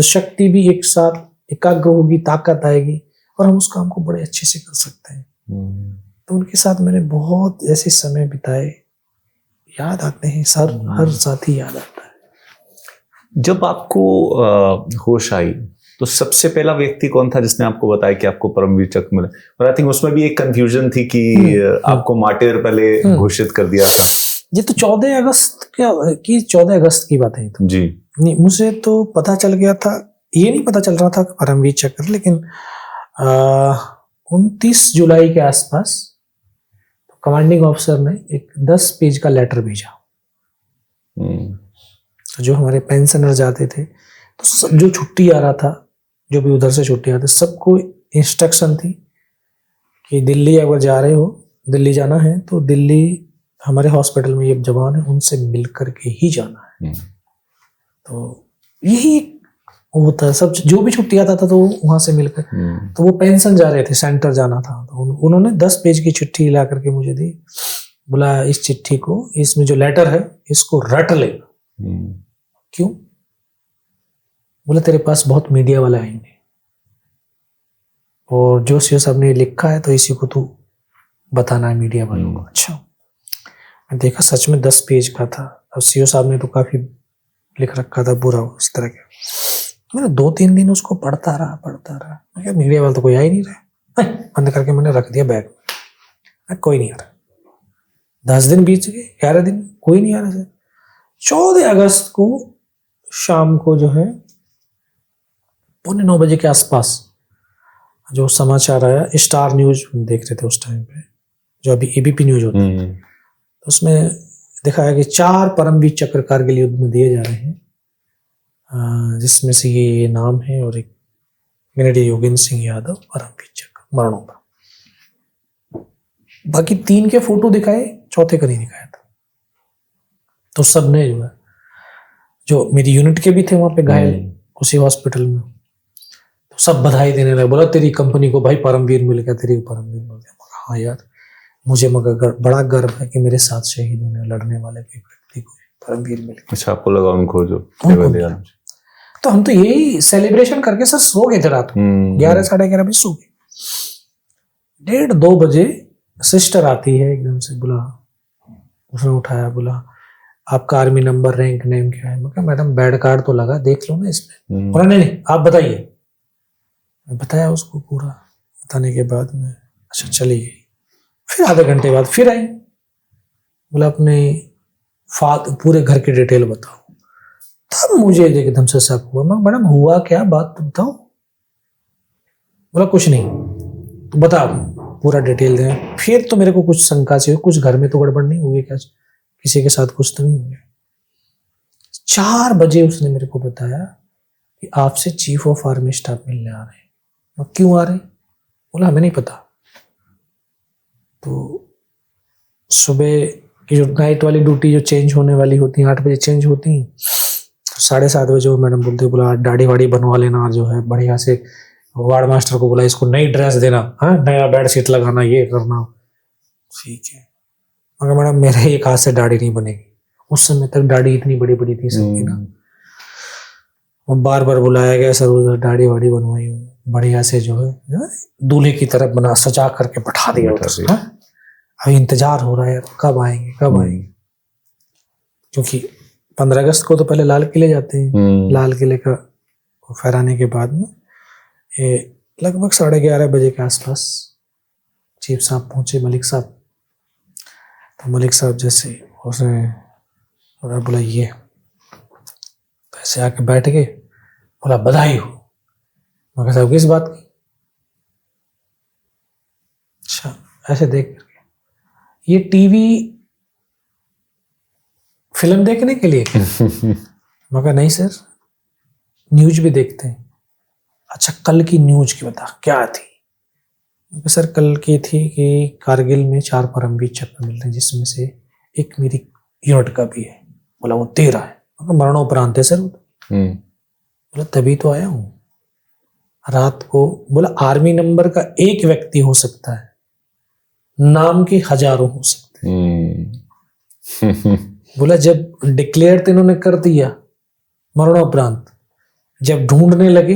शक्ति भी एक साथ एकाग्र होगी, ताकत आएगी, और हम उस काम को बड़े अच्छे से कर सकते हैं। तो उनके साथ मैंने बहुत ऐसे समय बिताए, याद आते हैं सर, हर साथी याद आता है। जब आपको होश आई तो सबसे पहला व्यक्ति कौन था जिसने आपको बताया कि आपको परमवीर चक्र मिला? और आई थिंक उसमें भी एक कंफ्यूजन थी कि आपको मार्टिर पहले घोषित कर दिया था। ये तो 14 अगस्त की बात है तो। जी नहीं, मुझे तो पता चल गया था, ये नहीं पता चल रहा था परमवीर चक्र, लेकिन 29 जुलाई के आसपास कमांडिंग ऑफिसर ने एक 10 पेज का लेटर भेजा। तो जो हमारे पेंशनर जाते थे, तो सब जो छुट्टी आ रहा था, जो भी उधर से छुट्टी आते, सबको इंस्ट्रक्शन थी कि दिल्ली अगर जा रहे हो, दिल्ली जाना है तो दिल्ली हमारे हॉस्पिटल में ये जवान है, उनसे मिल करके ही जाना है। तो यही होता है, सब जो भी छुट्टी आता था तो वहां से मिलकर, तो वो पेंशन जा रहे थे, सेंटर जाना था, तो उन्होंने 10 पेज की चिट्ठी ला करके मुझे दी। बोला इस चिट्ठी को, इसमें जो लेटर है इसको रट ले। क्यों? बोला तेरे पास बहुत मीडिया वाले आएंगे, और जो सीओ साहब ने लिखा है तो इसी को तू बताना है मीडिया वालों को। अच्छा, मैं देखा सच में 10 पेज का था, और सीओ साहब ने तो काफी लिख रखा था बुरा इस तरह के। मैंने 2-3 दिन उसको पढ़ता रहा। मैं क्या, मीडिया वाला तो कोई आ ही नहीं रहा, बंद करके मैंने रख दिया बैग में, कोई नहीं आ रहा। 10 दिन बीत गए, 11 दिन, कोई नहीं आ रहा। 14 अगस्त को शाम को जो है 9:15 बजे के आसपास जो समाचार आया, स्टार न्यूज देख रहे थे उस टाइम पे, जो अभी एबीपी न्यूज होता है, तो उसमें दिखाया कि 4 परमवीर चक्र कारगिल युद्ध में दिए जा रहे हैं, जिसमें से ये नाम है, और एक मेजर योगेंद्र सिंह यादव परमवीर चक्र मरणों। बाकी 3 के फोटो दिखाए, चौथे का नहीं दिखाया था। तो सब ने जो है, जो मेरी यूनिट के भी थे वहां पे घायल उसी हॉस्पिटल में, तो सब बधाई देने लगे। बोला तेरी कंपनी को भाई परमवीर मिल गया, तेरी परमवीर मिल गया। हाँ यार, मुझे मगर बड़ा गर्व है कि मेरे साथ शहीद होने लड़ने वाले व्यक्ति को परमवीर मिल गया। अच्छा, आपको लगा उनको जो तो हम तो यही सेलिब्रेशन करके सर सो गए थे रात को, 11 साढ़े 11 बजे सो गए। 1:30-2 बजे सिस्टर आती है एकदम से, बोला, उसने उठाया, बोला आपका आर्मी नंबर, रैंक, नेम क्या है? मैं कहा मैडम बैड कार्ड तो लगा, देख लो ना इसमें। बोला नहीं आप बताइए। बताया उसको पूरा, बताने के बाद में अच्छा चली गई। फिर आधे घंटे बाद फिर आई, बोला अपने पूरे घर की डिटेल बताओ। तब मुझे एकदम से शक हुआ। मैं मैडम हुआ क्या, बात तो बताओ। बोला कुछ नहीं, तो बता पूरा डिटेल दें। फिर तो मेरे को कुछ शंका सी हुई, कुछ घर में तो गड़बड़ नहीं हुई क्या, किसी के साथ कुछ तो नहीं हुआ। 4 बजे उसने मेरे को बताया कि आपसे चीफ ऑफ आर्मी स्टाफ मिलने आ रहे हैं। क्यों आ रहे? बोला हमें नहीं पता। तो सुबह की जो नाइट वाली ड्यूटी जो चेंज होने वाली होती है, 8 बजे चेंज होती है, तो 7:30 बजे वो मैडम बोलते, बोला दाढ़ी वाड़ी बनवा लेना, जो है बढ़िया से। वार्ड मास्टर को बोला इसको नई ड्रेस देना, हाँ नया बेड शीट लगाना, ये करना। ठीक है, मगर मैडम मेरे एक हाथ से दाढ़ी नहीं बनेगी। उस समय तक दाढ़ी इतनी बड़ी बड़ी थी सबकी ना। वो बार बार बुलाया गया, सर उधर दाढ़ी वाड़ी बनवाई, बढ़िया से जो है दूल्हे की तरफ बना सजा करके बैठा दिया उधर। हाँ? अभी इंतजार हो रहा है यार, कब आएंगे कब आएंगे, क्योंकि 15 अगस्त को तो पहले लाल किले जाते हैं। लाल किले का फहराने के बाद में ये लगभग 11:30 बजे के आसपास चीफ साहब पहुंचे, मलिक साहब। तो मलिक साहब जैसे उसने बोला ये, तो ऐसे आके बैठ गए, बोला बधाई हो। मैं कहा साहब किस बात की? अच्छा, ऐसे देख करके, ये टीवी फिल्म देखने के लिए? मैं कहा नहीं सर, न्यूज भी देखते हैं। अच्छा, कल की न्यूज की बता, क्या थी? सर कल की थी कि कारगिल में 4 परमवीर चक्र मिल रहे हैं, जिसमें से एक मेरी यूनिट का भी है। बोला वो 13 है। मरणोपरांत है सर। बोला तभी तो आया हूं रात को। बोला आर्मी नंबर का एक व्यक्ति हो सकता है, नाम के हजारों हो सकते हैं। बोला जब डिक्लेयर तो इन्होंने कर दिया मरणोपरांत, जब ढूंढने लगे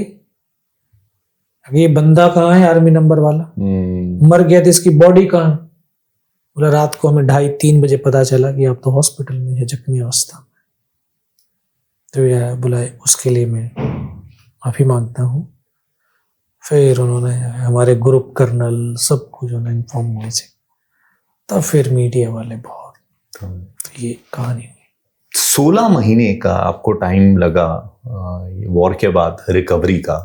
ये बंदा कहाँ है आर्मी नंबर वाला, मर गया तो इसकी बॉडी कहाँ है? बोला रात को हमें 2:30-3 बजे पता चला कि आप तो हॉस्पिटल में है, जख्मी अवस्था में। तो यार बोला उसके लिए मैं माफी मांगता हूँ। फिर उन्होंने हमारे ग्रुप कर्नल सबको जो है इन्फॉर्म हुए थे, तब फिर मीडिया वाले बहुत, तो ये कहानी हुई। 16 महीने का आपको टाइम लगा वॉर के बाद रिकवरी का।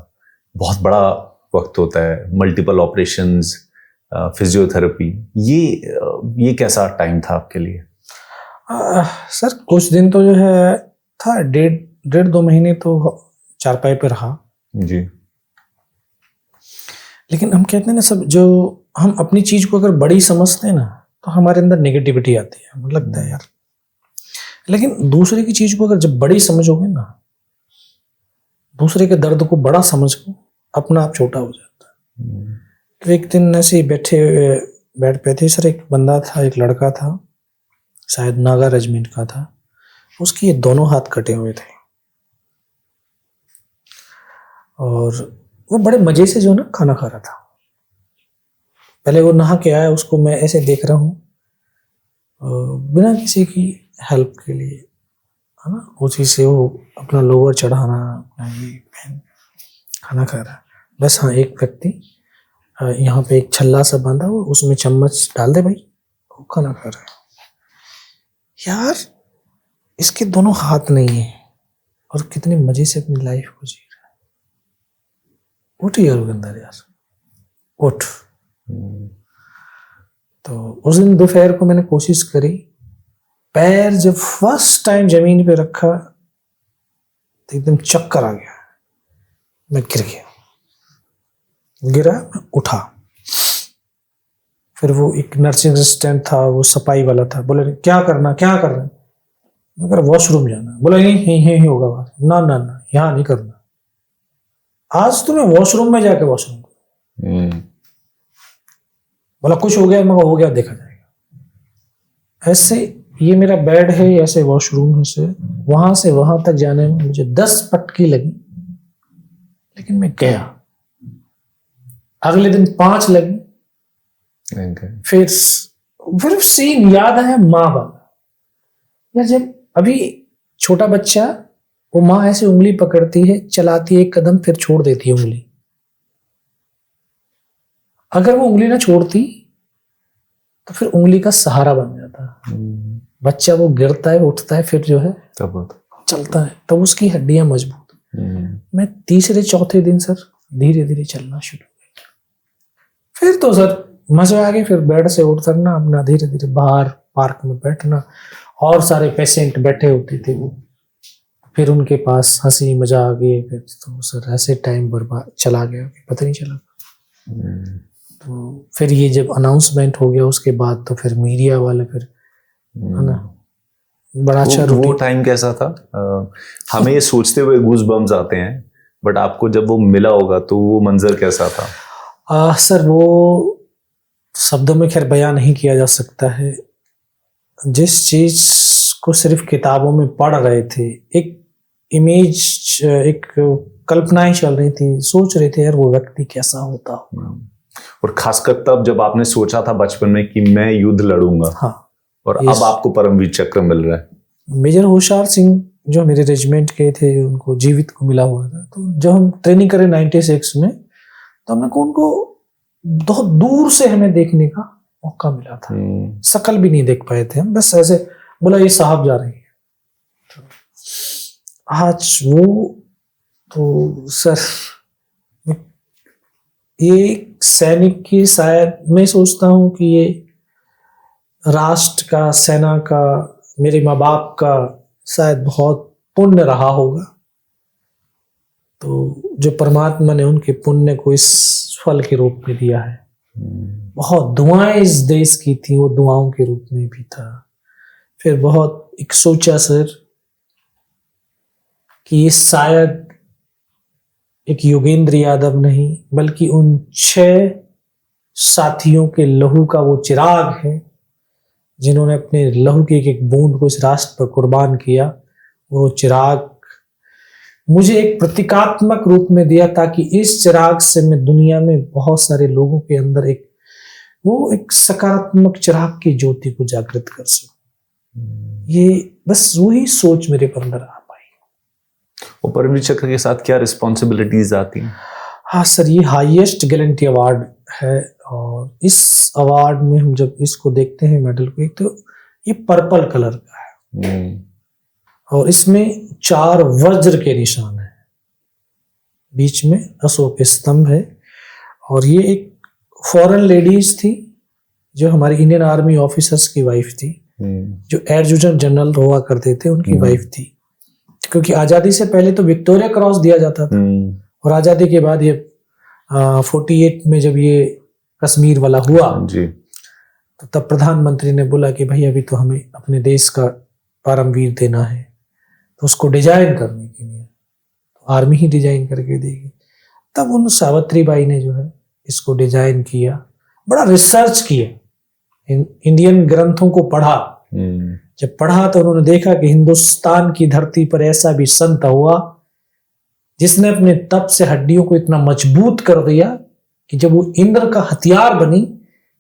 बहुत बड़ा वक्त होता है, मल्टीपल ऑपरेशंस, फिजियोथेरेपी, ये कैसा टाइम था आपके लिए? सर कुछ दिन तो जो है था, 1.5-2 महीने तो चारपाई पे रहा जी। लेकिन हम कहते हैं ना सब, जो हम अपनी चीज को अगर बड़ी समझते हैं ना, तो हमारे अंदर नेगेटिविटी आती है, मुझे लगता है यार। लेकिन दूसरे की चीज को अगर जब बड़ी समझोगे ना, दूसरे के दर्द को बड़ा समझ को, अपना आप छोटा हो जाता है। तो एक दिन ऐसे ही बैठ पे थे सर, एक बंदा था, एक लड़का था, शायद नागा रेजिमेंट का था, उसके ये दोनों हाथ कटे हुए थे, और वो बड़े मजे से जो ना खाना खा रहा था। पहले वो नहा के आया, उसको मैं ऐसे देख रहा हूँ बिना किसी की हेल्प के लिए, है ना, उसी से वो अपना लोअर चढ़ाना, अपना ये पहन खाना खा रहा है। बस हाँ, एक व्यक्ति यहाँ पे एक छल्ला सा बांधा हुआ, उसमें चम्मच डाल दे भाई, वो खाना खा रहा है। यार इसके दोनों हाथ नहीं है और कितने मजे से अपनी लाइफ को जी रहा है। उठ यार अंदर, यार उठ। तो उस दिन दोपहर को मैंने कोशिश करी, पैर जब फर्स्ट टाइम जमीन पे रखा तो एकदम चक्कर आ गया, मैं गिर गया, मैं उठा। फिर वो एक नर्सिंग असिस्टेंट था, वो सफाई वाला था, बोले क्या करना मगर वॉशरूम जाना। बोला नहीं होगा बात, ना यहाँ नहीं करना, आज तुम्हें वॉशरूम में जाके वॉशरूम। बोला कुछ हो गया, मगर हो गया देखा जाएगा। ऐसे ये मेरा बेड है, ऐसे वॉशरूम है, से वहां से वहां तक जाने में मुझे 10 पटकी लगी, लेकिन मैं गया। अगले दिन 5 लगी। फिर सीन याद आया माँ वाला, यार जब अभी छोटा बच्चा, वो माँ ऐसे उंगली पकड़ती है, चलाती है 1 कदम, फिर छोड़ देती है उंगली। अगर वो उंगली ना छोड़ती तो फिर उंगली का सहारा बन जाता। बच्चा वो गिरता है, उठता है, फिर जो है तब चलता है, तब उसकी हड्डियां मजबूत। मैं 3-4 दिन सर धीरे धीरे चलना शुरू किया। फिर तो सर मजे आ गए। फिर बेड से उठना, अपना धीरे धीरे बाहर पार्क में बैठना, और सारे पेशेंट बैठे होते थे वो, फिर उनके पास हंसी मजाक ये, फिर तो सर ऐसे टाइम बर्बाद चला गया, पता नहीं चला। तो फिर ये जब अनाउंसमेंट हो गया उसके बाद, तो फिर मीडिया वाले फिर, है ना, बड़ा अच्छा। वो टाइम कैसा था? हमें ये सोचते हुए गूज बम्स आते हैं, बट आपको जब वो मिला होगा तो वो मंजर कैसा था? सर वो शब्दों में खैर बयान नहीं किया जा सकता है। जिस चीज को सिर्फ किताबों में पढ़ रहे थे, एक इमेज, एक कल्पनाएं चल रही थी, सोच रहे थे यार वो व्यक्ति कैसा होता होगा। और खासकर तब जब आपने सोचा था बचपन में कि मैं युद्ध लड़ूंगा। हाँ, और अब आपको परमवीर चक्र मिल रहा है। मेजर होशियार सिंह जो मेरे रेजिमेंट के थे, उनको जीवित को मिला हुआ था। तो जब हम ट्रेनिंग करें 96 में, तो हमने को उनको बहुत दूर से हमें देखने का मौका मिला था। शकल भी नहीं देख पाए थे हम, बस ऐसे बोला ये साहब जा रहे हैं। तो आज वो तो सर, ये सैनिक की, शायद मैं सोचता हूँ कि ये राष्ट्र का, सेना का, मेरे माँ बाप का शायद बहुत पुण्य रहा होगा। तो जो परमात्मा ने उनके पुण्य को इस फल के रूप में दिया है। बहुत दुआएं इस देश की थी, वो दुआओं के रूप में भी था। फिर बहुत एक सोचा सर कि ये शायद एक योगेंद्र यादव नहीं, बल्कि उन 6 साथियों के लहू का वो चिराग है जिन्होंने अपने लहू की एक एक बूंद को इस राष्ट्र पर कुर्बान किया। वो चिराग मुझे एक प्रतीकात्मक रूप में दिया, ताकि इस चिराग से मैं दुनिया में बहुत सारे लोगों के अंदर एक सकारात्मक चिराग की ज्योति को जागृत कर सकूं। ये बस वही सोच मेरे अंदर आ पाई। और परमवीर चक्र के साथ क्या रिस्पॉन्सिबिलिटीज आती हैं? हाँ सर, ये हाईएस्ट गैलेंट्री अवार्ड है। और इस अवार्ड में हम जब इसको देखते हैं, मेडल को, एक तो ये पर्पल कलर का है और इसमें 4 वज्र के निशान है, बीच में अशोक स्तंभ है। और ये एक फॉरेन लेडीज थी जो हमारी इंडियन आर्मी ऑफिसर्स की वाइफ थी, जो एडजुटेंट जनरल हुआ करते थे, उनकी वाइफ थी। क्योंकि आजादी से पहले तो विक्टोरिया क्रॉस दिया जाता था, और आजादी के बाद ये 48 में जब ये कश्मीर वाला हुआ जी, तो तब प्रधानमंत्री ने बोला कि भाई अभी तो हमें अपने देश का परमवीर देना है, तो उसको डिजाइन करने के लिए तो आर्मी ही डिजाइन करके देगी। तब उन सावित्री बाई ने जो है इसको डिजाइन किया, बड़ा रिसर्च किया, इंडियन ग्रंथों को पढ़ा। जब पढ़ा तो उन्होंने देखा कि हिंदुस्तान की धरती पर ऐसा भी संत हुआ जिसने अपने तप से हड्डियों को इतना मजबूत कर दिया कि जब वो इंद्र का हथियार बनी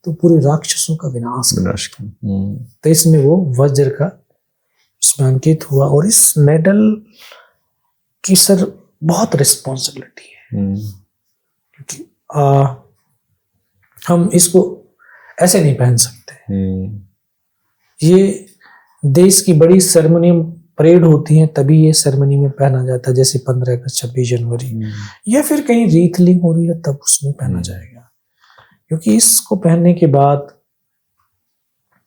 तो पूरे राक्षसों का विनाश कर। तो इसमें वो वज्र का इसमें अंकित हुआ। और इस मेडल की सर बहुत रिस्पॉन्सिबिलिटी है, क्योंकि हम इसको ऐसे नहीं पहन सकते। ये देश की बड़ी सेरेमनी परेड होती है तभी ये सेरेमनी में पहना जाता है, जैसे 15 अगस्त, 26 जनवरी, या फिर कहीं रीथलिंग हो रही है तब उसमें पहना जाएगा। क्योंकि इसको पहनने के बाद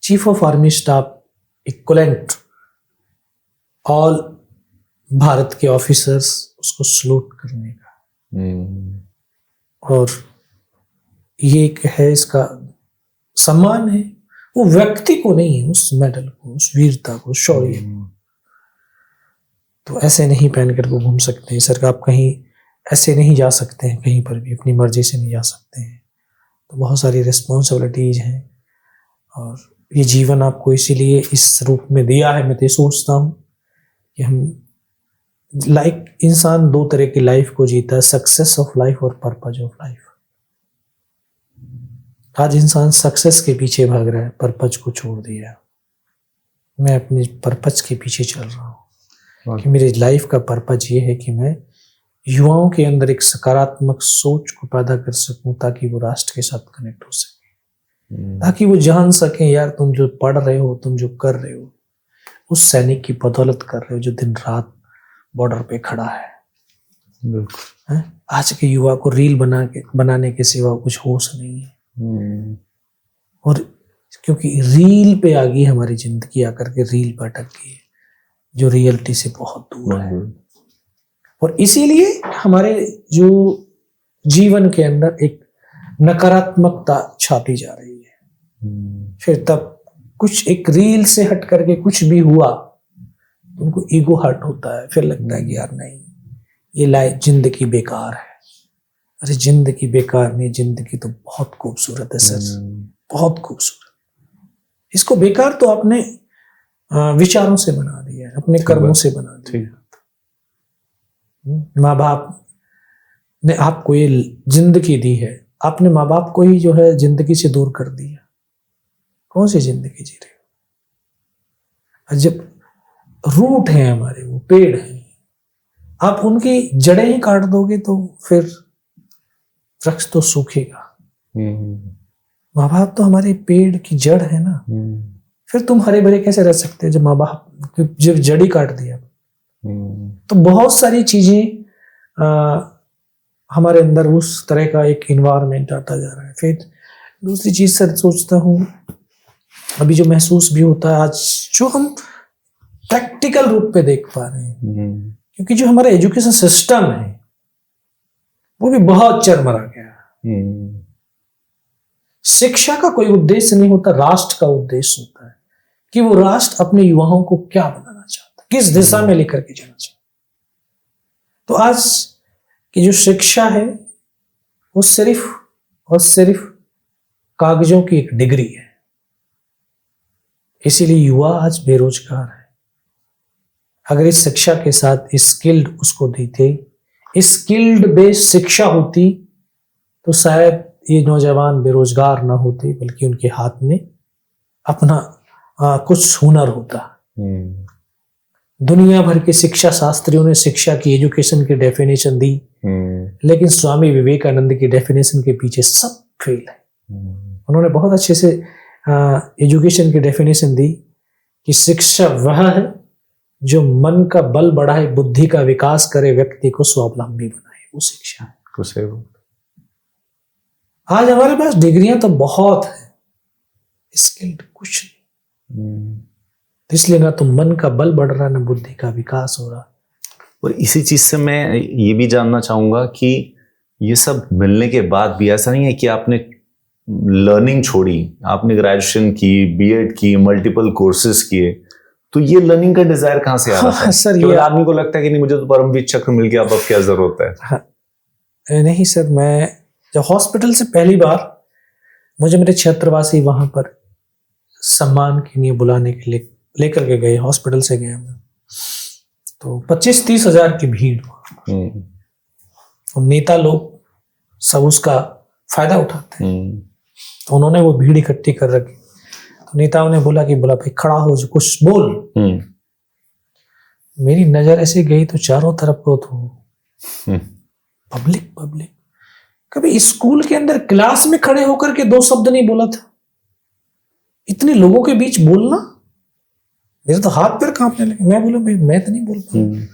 chief of army staff equivalent all Bharat के ऑफिसर्स उसको सलूट करने का, और ये एक है इसका सम्मान है। वो व्यक्ति को नहीं है, उस मेडल को, उस वीरता को, शौर्य को। तो ऐसे नहीं पहन कर वो घूम सकते हैं सर। आप कहीं ऐसे नहीं जा सकते हैं, कहीं पर भी अपनी मर्जी से नहीं जा सकते हैं। तो बहुत सारी रिस्पॉन्सिबिलिटीज हैं, और ये जीवन आपको इसीलिए इस रूप में दिया है। मैं तो सोचता हूँ कि हम इंसान 2 तरह की लाइफ को जीता है, सक्सेस ऑफ लाइफ और पर्पज ऑफ लाइफ। आज इंसान सक्सेस के पीछे भाग रहा है, पर्पज को छोड़ दिया। मैं अपने पर्पज के पीछे चल रहा हूँ कि मेरी लाइफ का पर्पज ये है कि मैं युवाओं के अंदर एक सकारात्मक सोच को पैदा कर सकूं, ताकि वो राष्ट्र के साथ कनेक्ट हो सके, ताकि वो जान सकें यार तुम जो पढ़ रहे हो, तुम जो कर रहे हो, उस सैनिक की बदौलत कर रहे हो जो दिन रात बॉर्डर पे खड़ा है। बिल्कुल। आज के युवा को रील बनाने के सिवा कुछ होश नहीं है। और क्योंकि रील पे आ गई हमारी जिंदगी, आकर के रील पे अटक गई है, जो रियलिटी से बहुत दूर है। और इसीलिए हमारे जो जीवन के अंदर एक नकारात्मकता छाती जा रही है। फिर तब कुछ एक रील से हट करके कुछ भी हुआ, उनको ईगो हर्ट होता है, फिर लगता है कि यार नहीं, ये लाइफ जिंदगी बेकार है। अरे जिंदगी बेकार नहीं, जिंदगी तो बहुत खूबसूरत है सर, बहुत खूबसूरत। इसको बेकार तो आपने विचारों से बना दिया है, अपने कर्मों से बना दिया है। माँ बाप ने आपको ये जिंदगी दी है, आपने माँ बाप को ही जो है जिंदगी से दूर कर दिया। कौन सी जिंदगी जी रहे हो? जब रूट है हमारे, वो पेड़ है, आप उनकी जड़ें ही काट दोगे तो फिर वृक्ष तो सूखेगा। माँ बाप तो हमारे पेड़ की जड़ है ना, फिर तुम हरे भरे कैसे रह सकते हो जब माँ बाप जब जड़ ही काट दिया। तो बहुत सारी चीजें हमारे अंदर उस तरह का एक इन्वायरमेंट आता जा रहा है। फिर दूसरी चीज सर सोचता हूँ, अभी जो महसूस भी होता है आज, जो हम प्रैक्टिकल रूप पे देख पा रहे हैं, क्योंकि जो हमारा एजुकेशन सिस्टम है वो भी बहुत चरमरा गया है। शिक्षा का कोई उद्देश्य नहीं होता, राष्ट्र का उद्देश्य होता है कि वो राष्ट्र अपने युवाओं को क्या बनाना चाहता है, किस दिशा में लेकर के जाना चाहता है। तो आज की जो शिक्षा है वो सिर्फ और सिर्फ कागजों की एक डिग्री है, इसीलिए युवा आज बेरोजगार है। अगर इस शिक्षा के साथ स्किल्ड उसको देते, स्किल्ड बेस्ड शिक्षा होती, तो शायद ये नौजवान बेरोजगार ना होते, बल्कि उनके हाथ में अपना कुछ हुनर होता। दुनिया भर के शिक्षा शास्त्रियों ने शिक्षा की, एजुकेशन की डेफिनेशन दी, लेकिन स्वामी विवेकानंद की डेफिनेशन के पीछे सब फेल है। उन्होंने बहुत अच्छे से एजुकेशन की डेफिनेशन दी कि शिक्षा वह है जो मन का बल बढ़ाए, बुद्धि का विकास करे, व्यक्ति को स्वावलंबी बनाए, वो शिक्षा है। आज हमारे पास डिग्रियां तो बहुत है, स्किल्ड कुछ नहीं। तो इसलिए ना तो मन का बल बढ़ रहा, ना बुद्धि का विकास हो रहा। और इसी चीज से मैं ये भी जानना चाहूंगा कि ये सब मिलने के बाद भी ऐसा नहीं है कि आपने लर्निंग छोड़ी, आपने ग्रेजुएशन की, बीएड की, मल्टीपल कोर्सेज किए, तो ये लर्निंग का डिजायर कहाँ से आ रहा है? सर, ये आदमी को लगता है कि नहीं मुझे तो परमवीर चक्र मिल गया, अब क्या जरूरत है? हाँ, नहीं सर, मैं जब हॉस्पिटल से पहली बार मुझे मेरे क्षेत्रवासी वहां पर सम्मान के लिए बुलाने के लिए लेकर के गए, हॉस्पिटल से गया मैं, तो 25-30 हजार की भीड़, और नेता लोग सब उसका फायदा उठाते हैं। तो उन्होंने वो भीड़ इकट्ठी कर रखी। तो नेताओं ने बोला भाई खड़ा हो, जो कुछ बोल। मेरी नजर ऐसे गई तो चारों तरफ को तो पब्लिक। कभी स्कूल के अंदर क्लास में खड़े होकर के 2 शब्द नहीं बोला था, इतने लोगों के बीच बोलना, मेरे तो हाथ पैर कांपने लगे। मैं बोला भाई मैं तो नहीं बोल पाऊंगा।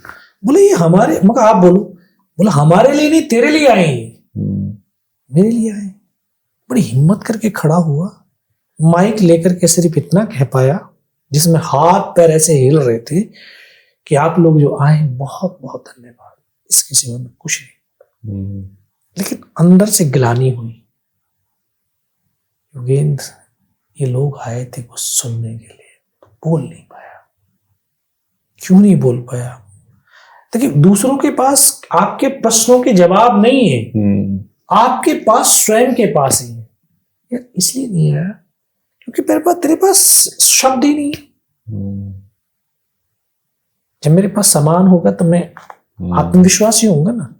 बोले ये हमारे, मगर आप बोलो। बोला हमारे लिए नहीं, तेरे लिए आए, मेरे लिए आए। बड़ी हिम्मत करके खड़ा हुआ, माइक लेकर के सिर्फ इतना कह पाया, जिसमें हाथ पैर ऐसे हिल रहे थे कि आप लोग जो आए बहुत बहुत धन्यवाद, इसके सिवा में कुछ नहीं। लेकिन अंदर से ग्लानि हुई, योगेंद्र ये लोग आए थे कुछ सुनने के लिए, तो बोल नहीं पाया। क्यों नहीं बोल पाया? देखिए, दूसरों के पास आपके प्रश्नों के जवाब नहीं है, आपके पास स्वयं के पास ही है। यार इसलिए नहीं आया क्योंकि तेरे पास शब्द ही नहीं है। जब मेरे पास सामान होगा तो मैं आत्मविश्वासी होऊंगा ना।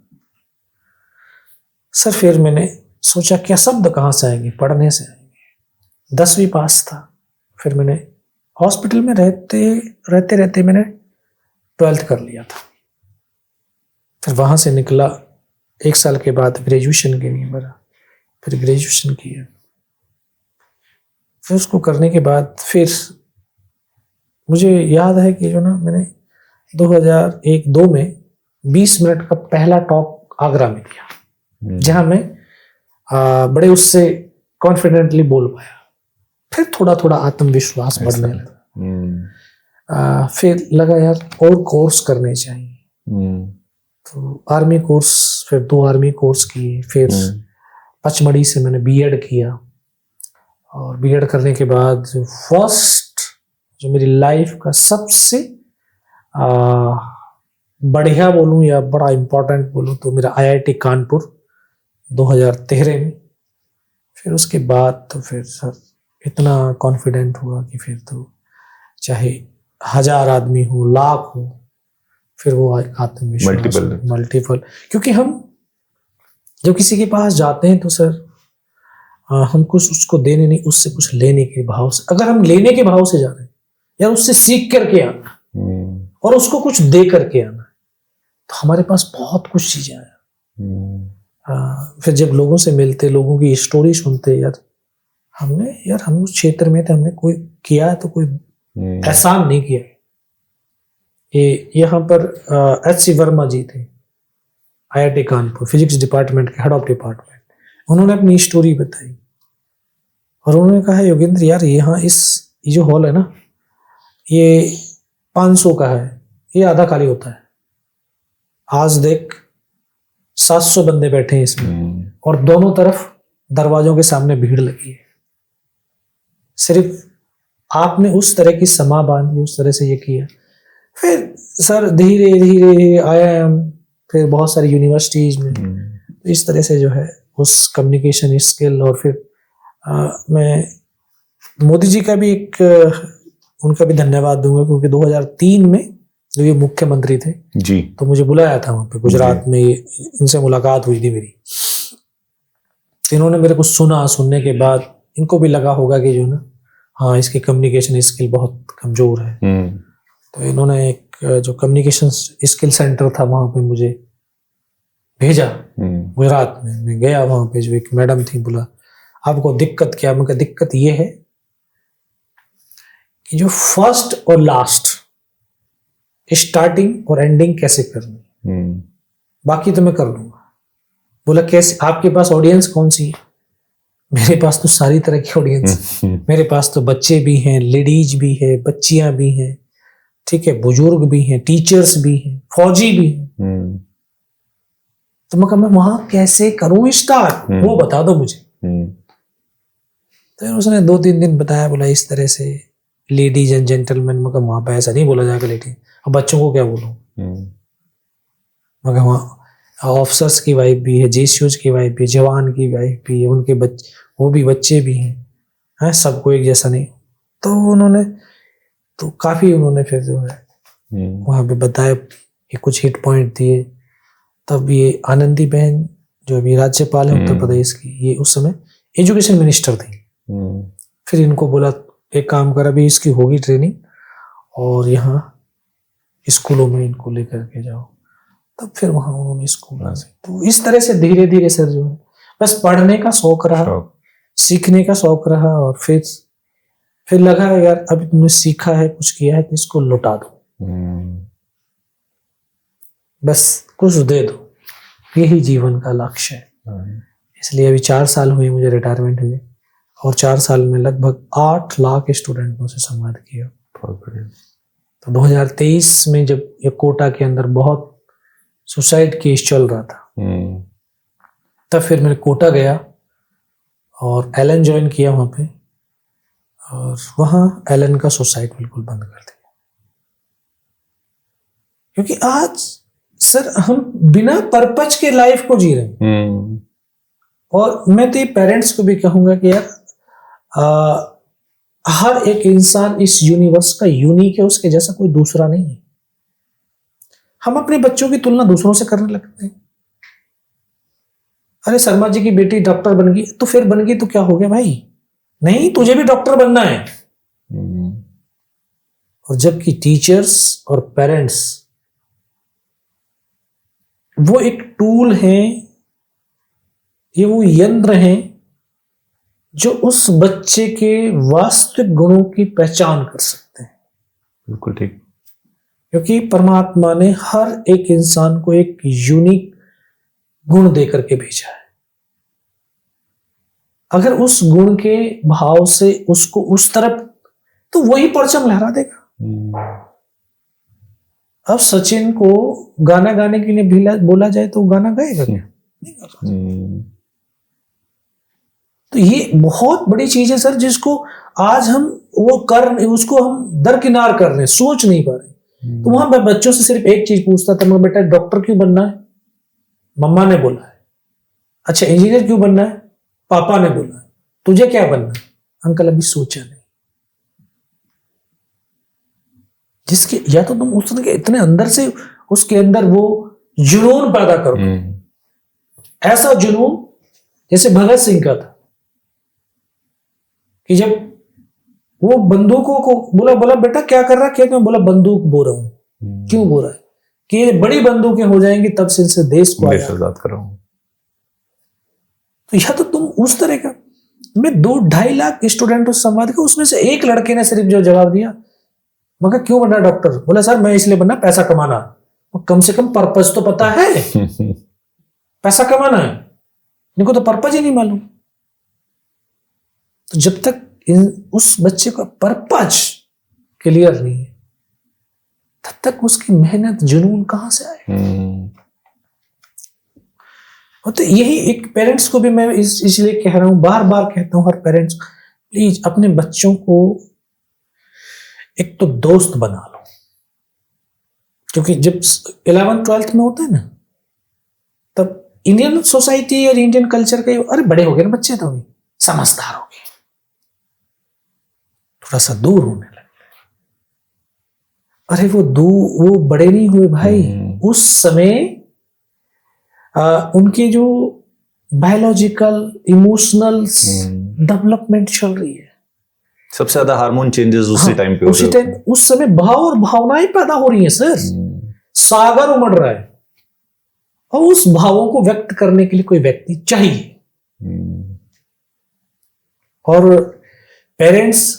सर फिर मैंने सोचा क्या शब्द कहाँ से आएंगे, पढ़ने से आएंगे। 10वीं पास था। फिर मैंने हॉस्पिटल में रहते मैंने 12th कर लिया था। फिर वहां से निकला, 1 साल के बाद ग्रेजुएशन के लिए भरा, फिर ग्रेजुएशन किया। फिर उसको करने के बाद फिर मुझे याद है कि जो ना मैंने 2001-2 में 20 मिनट का पहला टॉक आगरा में किया, जहां मैं बड़े उससे कॉन्फिडेंटली बोल पाया। फिर थोड़ा थोड़ा आत्मविश्वास बढ़ने लगा। फिर लगा यार और कोर्स करने चाहिए। तो आर्मी कोर्स, फिर 2 आर्मी कोर्स किए। फिर पचमढ़ी से मैंने बीएड किया, और बीएड करने के बाद फर्स्ट जो मेरी लाइफ का सबसे बढ़िया बोलूं या बड़ा इम्पोर्टेंट बोलूं तो मेरा IIT कानपुर 2013 में। फिर उसके बाद तो फिर सर इतना कॉन्फिडेंट हुआ कि फिर तो चाहे 1000 आदमी हो, लाख हो, फिर वो आत्मविश्वास मल्टीपल। क्योंकि हम जब किसी के पास जाते हैं तो सर हम कुछ उसको देने नहीं, उससे कुछ लेने के भाव से, अगर हम लेने के भाव से जा रहे हैं या उससे सीख करके आना और उसको कुछ दे करके आना, तो हमारे पास बहुत कुछ चीजें हैं। फिर जब लोगों से मिलते, लोगों की स्टोरी सुनते, यार हम उस क्षेत्र में थे, हमने कोई किया है तो कोई एहसान नहीं किया। ये यहाँ पर H.C. वर्मा जी थे, IIT कानपुर फिजिक्स डिपार्टमेंट के हेड ऑफ डिपार्टमेंट। उन्होंने अपनी स्टोरी बताई और उन्होंने कहा, योगेंद्र यार यहाँ ये जो हॉल है ना, ये 500 का है, ये आधा खाली होता है। आज देख 700 बंदे बैठे हैं इसमें और दोनों तरफ दरवाजों के सामने भीड़ लगी है। सिर्फ आपने उस तरह की समा बांधी, उस तरह से ये किया। फिर सर धीरे धीरे IIM, फिर बहुत सारी यूनिवर्सिटीज में, तो इस तरह से जो है उस कम्युनिकेशन स्किल। और फिर मैं मोदी जी का भी उनका भी धन्यवाद दूंगा, क्योंकि 2003 में जो ये मुख्यमंत्री थे जी, तो मुझे बुलाया था वहाँ पे गुजरात में, इनसे मुलाकात हुई थी मेरी। तो इन्होंने मेरे को सुनने के बाद इनको भी लगा होगा कि जो ना, हाँ इसकी कम्युनिकेशन स्किल बहुत कमजोर है। तो इन्होंने एक जो कम्युनिकेशन स्किल सेंटर था वहाँ पे मुझे भेजा गुजरात में। मैं गया वहाँ पे, जो एक मैडम थी, बोला आपको दिक्कत क्या? मैं कहा दिक्कत ये है कि जो फर्स्ट और लास्ट, स्टार्टिंग और एंडिंग कैसे करनी, बाकी तो मैं कर लूंगा। बोला कैसे? आपके पास ऑडियंस कौन सी है? मेरे पास तो सारी तरह की ऑडियंस मेरे पास तो बच्चे भी हैं, लेडीज भी है, बच्चियां भी हैं, ठीक है, बुजुर्ग भी हैं, टीचर्स भी हैं, फौजी भी हैं। तो मैं कहा मैं वहां कैसे करूं स्टार्ट, वो बता दो मुझे। तो उसने 2-3 दिन बताया, बोला इस तरह से लेडीज एंड जेंटलमैन। मैं कहा वहां पे ऐसा नहीं बोला जाएगा लेडीज, अब बच्चों को क्या बोलूं? मैं कहा वहाँ ऑफिसर्स की वाइफ भी है, JCOs की वाइफ भी, जवान की वाइफ भी है, उनके बच्चे, वो भी बच्चे भी हैं, सबको एक जैसा नहीं। तो उन्होंने तो काफी उन्होंने फिर जो है वहां पे बताया कि कुछ हिट पॉइंट दिए। तब ये आनंदी बहन जो अभी राज्यपाल है उत्तर प्रदेश की, ये उस समय एजुकेशन मिनिस्टर थी। फिर इनको बोला एक काम कर, अभी इसकी होगी ट्रेनिंग और यहाँ स्कूलों में इनको लेकर के जाओ। तब फिर वहां उन्होंने स्कूल से, तो इस तरह से धीरे धीरे सर जो है बस पढ़ने का शौक रहा, सीखने का शौक रहा। और फिर लगा यार अभी तुमने सीखा है, कुछ किया है, तो इसको लौटा दो, बस कुछ दे दो, यही जीवन का लक्ष्य है। इसलिए अभी 4 साल हुए मुझे रिटायरमेंट हुए और 4 साल में लगभग 8 लाख स्टूडेंटों से संवाद किया। तो 2023 में जब ये कोटा के अंदर बहुत सुसाइड केस चल रहा था, तब फिर मैं कोटा गया और एलन ज्वाइन किया वहां पे, और वहां एलन का सुसाइड बिल्कुल बंद कर दिया। क्योंकि आज सर हम बिना पर्पज के लाइफ को जी रहे हैं। और मैं तो पेरेंट्स को भी कहूंगा कि यार हर एक इंसान इस यूनिवर्स का यूनिक है, उसके जैसा कोई दूसरा नहीं है। हम अपने बच्चों की तुलना दूसरों से करने लगते हैं। अरे शर्मा जी की बेटी डॉक्टर बन गई, तो फिर बन गई तो क्या हो गया भाई? नहीं, तुझे भी डॉक्टर बनना है। और जबकि टीचर्स और पेरेंट्स वो एक टूल है, ये वो यंत्र हैं जो उस बच्चे के वास्तविक गुणों की पहचान कर सकते हैं। बिल्कुल ठीक। क्योंकि परमात्मा ने हर एक इंसान को एक यूनिक गुण देकर के भेजा है। अगर उस गुण के भाव से उसको उस तरफ, तो वही परचम लहरा देगा। अब सचिन को गाना गाने के लिए बोला जाए तो गाना गाएगा क्या? नहीं गाएगा। तो ये बहुत बड़ी चीज है सर, जिसको आज हम उसको हम दरकिनार कर रहे हैं, सोच नहीं पा रहे। तो वहां मैं बच्चों से सिर्फ एक चीज पूछता था, मैं बेटा डॉक्टर क्यों बनना है? मम्मा ने बोला है। अच्छा इंजीनियर क्यों बनना है? पापा ने बोला है। तुझे क्या बनना है? अंकल अभी सोचा नहीं। जिसके या तो तुम उस तरह के इतने अंदर से उसके अंदर वो जुनून पैदा करो, ऐसा जुनून जैसे भगत सिंह का था कि जब वो बंदूकों को बोला बेटा क्या कर रहा है, बोला बंदूक बो रहा हूं। क्यों बो रहा है? कि ये बड़ी बंदूकें हो जाएंगी तब से इनसे देश को आजाद कर रहा हूं। तो या तो तुम उस तरह का, मैं 2-2.5 लाख स्टूडेंटों से संवाद किया, उसमें से एक लड़के ने सिर्फ जो जवाब दिया, मगर क्यों बनना डॉक्टर? बोला सर मैं इसलिए बनना, पैसा कमाना। कम से कम पर्पस तो पता है, पैसा कमाना है, इनको तो पर्पस ही नहीं मालूम। तो जब तक उस बच्चे का पर्पस क्लियर नहीं है तब तक उसकी मेहनत जुनून कहां से आए? तो यही एक पेरेंट्स को भी मैं इसलिए कह रहा हूं, बार बार कहता हूं हर पेरेंट्स, प्लीज अपने बच्चों को एक तो दोस्त बना लो, क्योंकि जब 11th-12th में होता है ना, तब इंडियन सोसाइटी और इंडियन कल्चर का अरे बड़े हो गए ना बच्चे, तो समझदार हो गए, थोड़ा सा दूर होने लगे। अरे वो बड़े नहीं हुए भाई, उस समय उनके जो बायोलॉजिकल इमोशनल डेवलपमेंट चल रही है, सबसे ज्यादा हार्मोन चेंजेस उसी टाइम पे उसी टाइम, उस समय भाव और भावनाएं पैदा हो रही हैं सर, सागर उमड़ रहा है, और उस भावों को व्यक्त करने के लिए कोई व्यक्ति चाहिए। और पेरेंट्स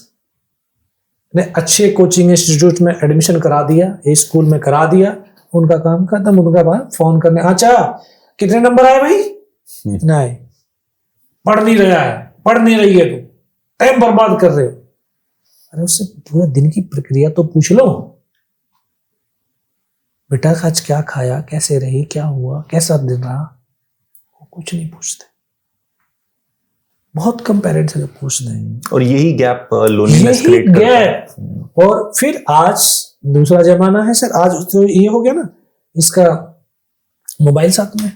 ने अच्छे कोचिंग इंस्टीट्यूट में एडमिशन करा दिया, स्कूल में करा दिया, उनका काम खत्म, उनका बाद फोन करने, अच्छा कितने नंबर आए भाई? नहीं, पढ़ नहीं रहा है, पढ़ नहीं रही है, तू टाइम बर्बाद कर रहे हो। अरे उससे पूरा दिन की प्रक्रिया तो पूछ लो, बेटा आज क्या खाया, कैसे रही, क्या हुआ, कैसा दिन रहा, वो कुछ नहीं पूछते, बहुत कम पेरेंट्स अगर पूछते हैं। और यही गैप लोनलीनेस क्रिएट करता है। और फिर आज दूसरा जमाना है सर, आज तो ये हो गया ना, इसका मोबाइल साथ में,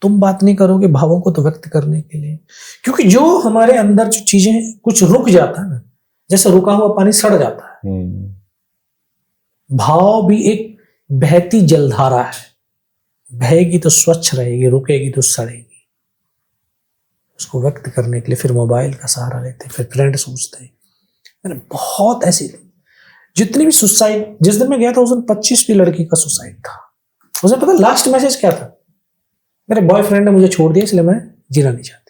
तुम बात नहीं करोगे भावों को तो व्यक्त करने के लिए, क्योंकि जो हमारे अंदर जो चीजें कुछ रुक जाता है ना, जैसे रुका हुआ पानी सड़ जाता है, भाव भी एक बहती जलधारा है, बहेगी तो स्वच्छ रहेगी, रुकेगी तो सड़ेगी। उसको व्यक्त करने के लिए फिर मोबाइल का सहारा लेते, फिर फ्रेंड सोचते हैं। मैंने बहुत ऐसी जितनी भी सुसाइड, जिस दिन मैं गया था उस दिन 25वीं लड़की का सुसाइड था। उसे पता लास्ट मैसेज क्या था? मेरे बॉयफ्रेंड ने मुझे छोड़ दिया इसलिए मैं जीना नहीं चाहती।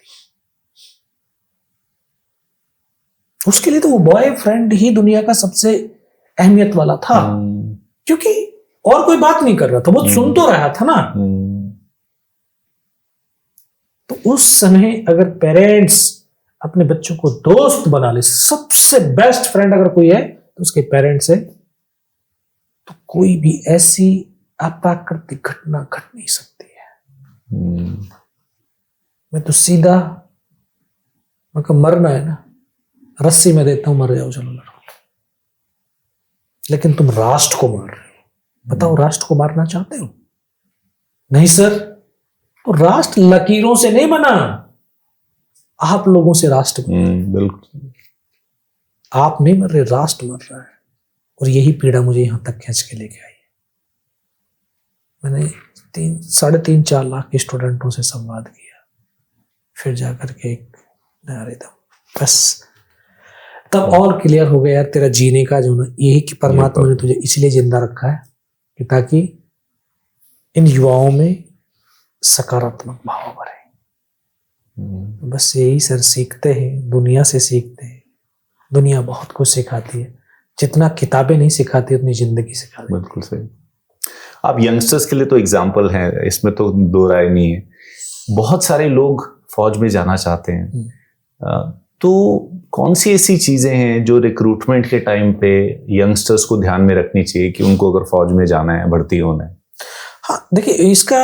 उसके लिए तो वो बॉयफ्रेंड ही दुनिया का सबसे अहमियत वाला था, क्योंकि और कोई बात नहीं कर रहा था, वो सुन तो रहा था ना। तो उस समय अगर पेरेंट्स अपने बच्चों को दोस्त बना ले, सबसे बेस्ट फ्रेंड अगर कोई है तो उसके पेरेंट्स है, तो कोई भी ऐसी अप्राकृतिक घटना घट नहीं सकती है। मैं तो सीधा मतलब मरना है ना, रस्सी में देता हूं, मर जाओ, चलो लड़ो। लेकिन तुम राष्ट्र को मार रहे हो, बताओ राष्ट्र को मारना चाहते हो? नहीं सर, तो राष्ट्र लकीरों से नहीं बना, आप लोगों से राष्ट्र बना। बिल्कुल, आप नहीं मर रहे, राष्ट्र मर रहा है। और यही पीड़ा मुझे यहां तक खींच के लेके आई है। मैंने 3.5-4 लाख के स्टूडेंटों से संवाद किया, फिर जाकर के एक नारे था, बस तब और क्लियर हो गया यार, तेरा जीने का जो ना, यही कि परमात्मा ने तुझे इसलिए जिंदा रखा है कि ताकि इन युवाओं में सकारात्मक भाव भरे। बस यही सर सीखते हैं, दुनिया से सीखते हैं। दुनिया बहुत कुछ सिखाती है, जितना किताबें नहीं सिखाती उतनी जिंदगी सिखाती है। बिल्कुल सही। आप यंगस्टर्स के लिए तो एग्जाम्पल हैं, इसमें तो दो राय नहीं है। बहुत सारे लोग फौज में जाना चाहते हैं, तो कौन सी ऐसी चीजें हैं जो रिक्रूटमेंट के टाइम पे यंगस्टर्स को ध्यान में रखनी चाहिए कि उनको अगर फौज में जाना है, भर्ती होना है? हाँ देखिए, इसका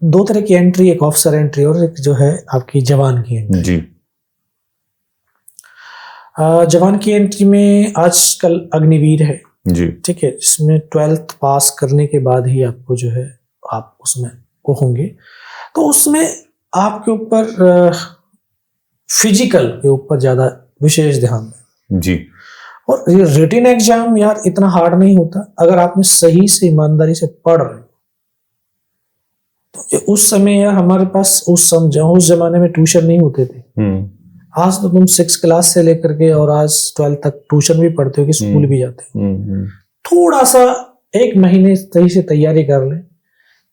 2 तरह की एंट्री, एक ऑफिसर एंट्री और एक जो है आपकी जवान की एंट्री। जी। जवान की एंट्री में आजकल अग्निवीर है जी, ठीक है, जिसमें 12th पास करने के बाद ही आपको जो है आप उसमें वो होंगे। तो उसमें आपके ऊपर फिजिकल के ऊपर ज्यादा विशेष ध्यान दें जी। और ये रिटन एग्जाम यार इतना हार्ड नहीं होता अगर आपने सही से ईमानदारी से पढ़ रहे हो। तो उस समय यार हमारे पास उस जमाने में ट्यूशन नहीं होते थे। आज तो तुम 6 क्लास से लेकर के और आज 12 तक ट्यूशन भी पढ़ते हो कि स्कूल भी जाते हो। थोड़ा सा 1 महीने सही से तैयारी कर ले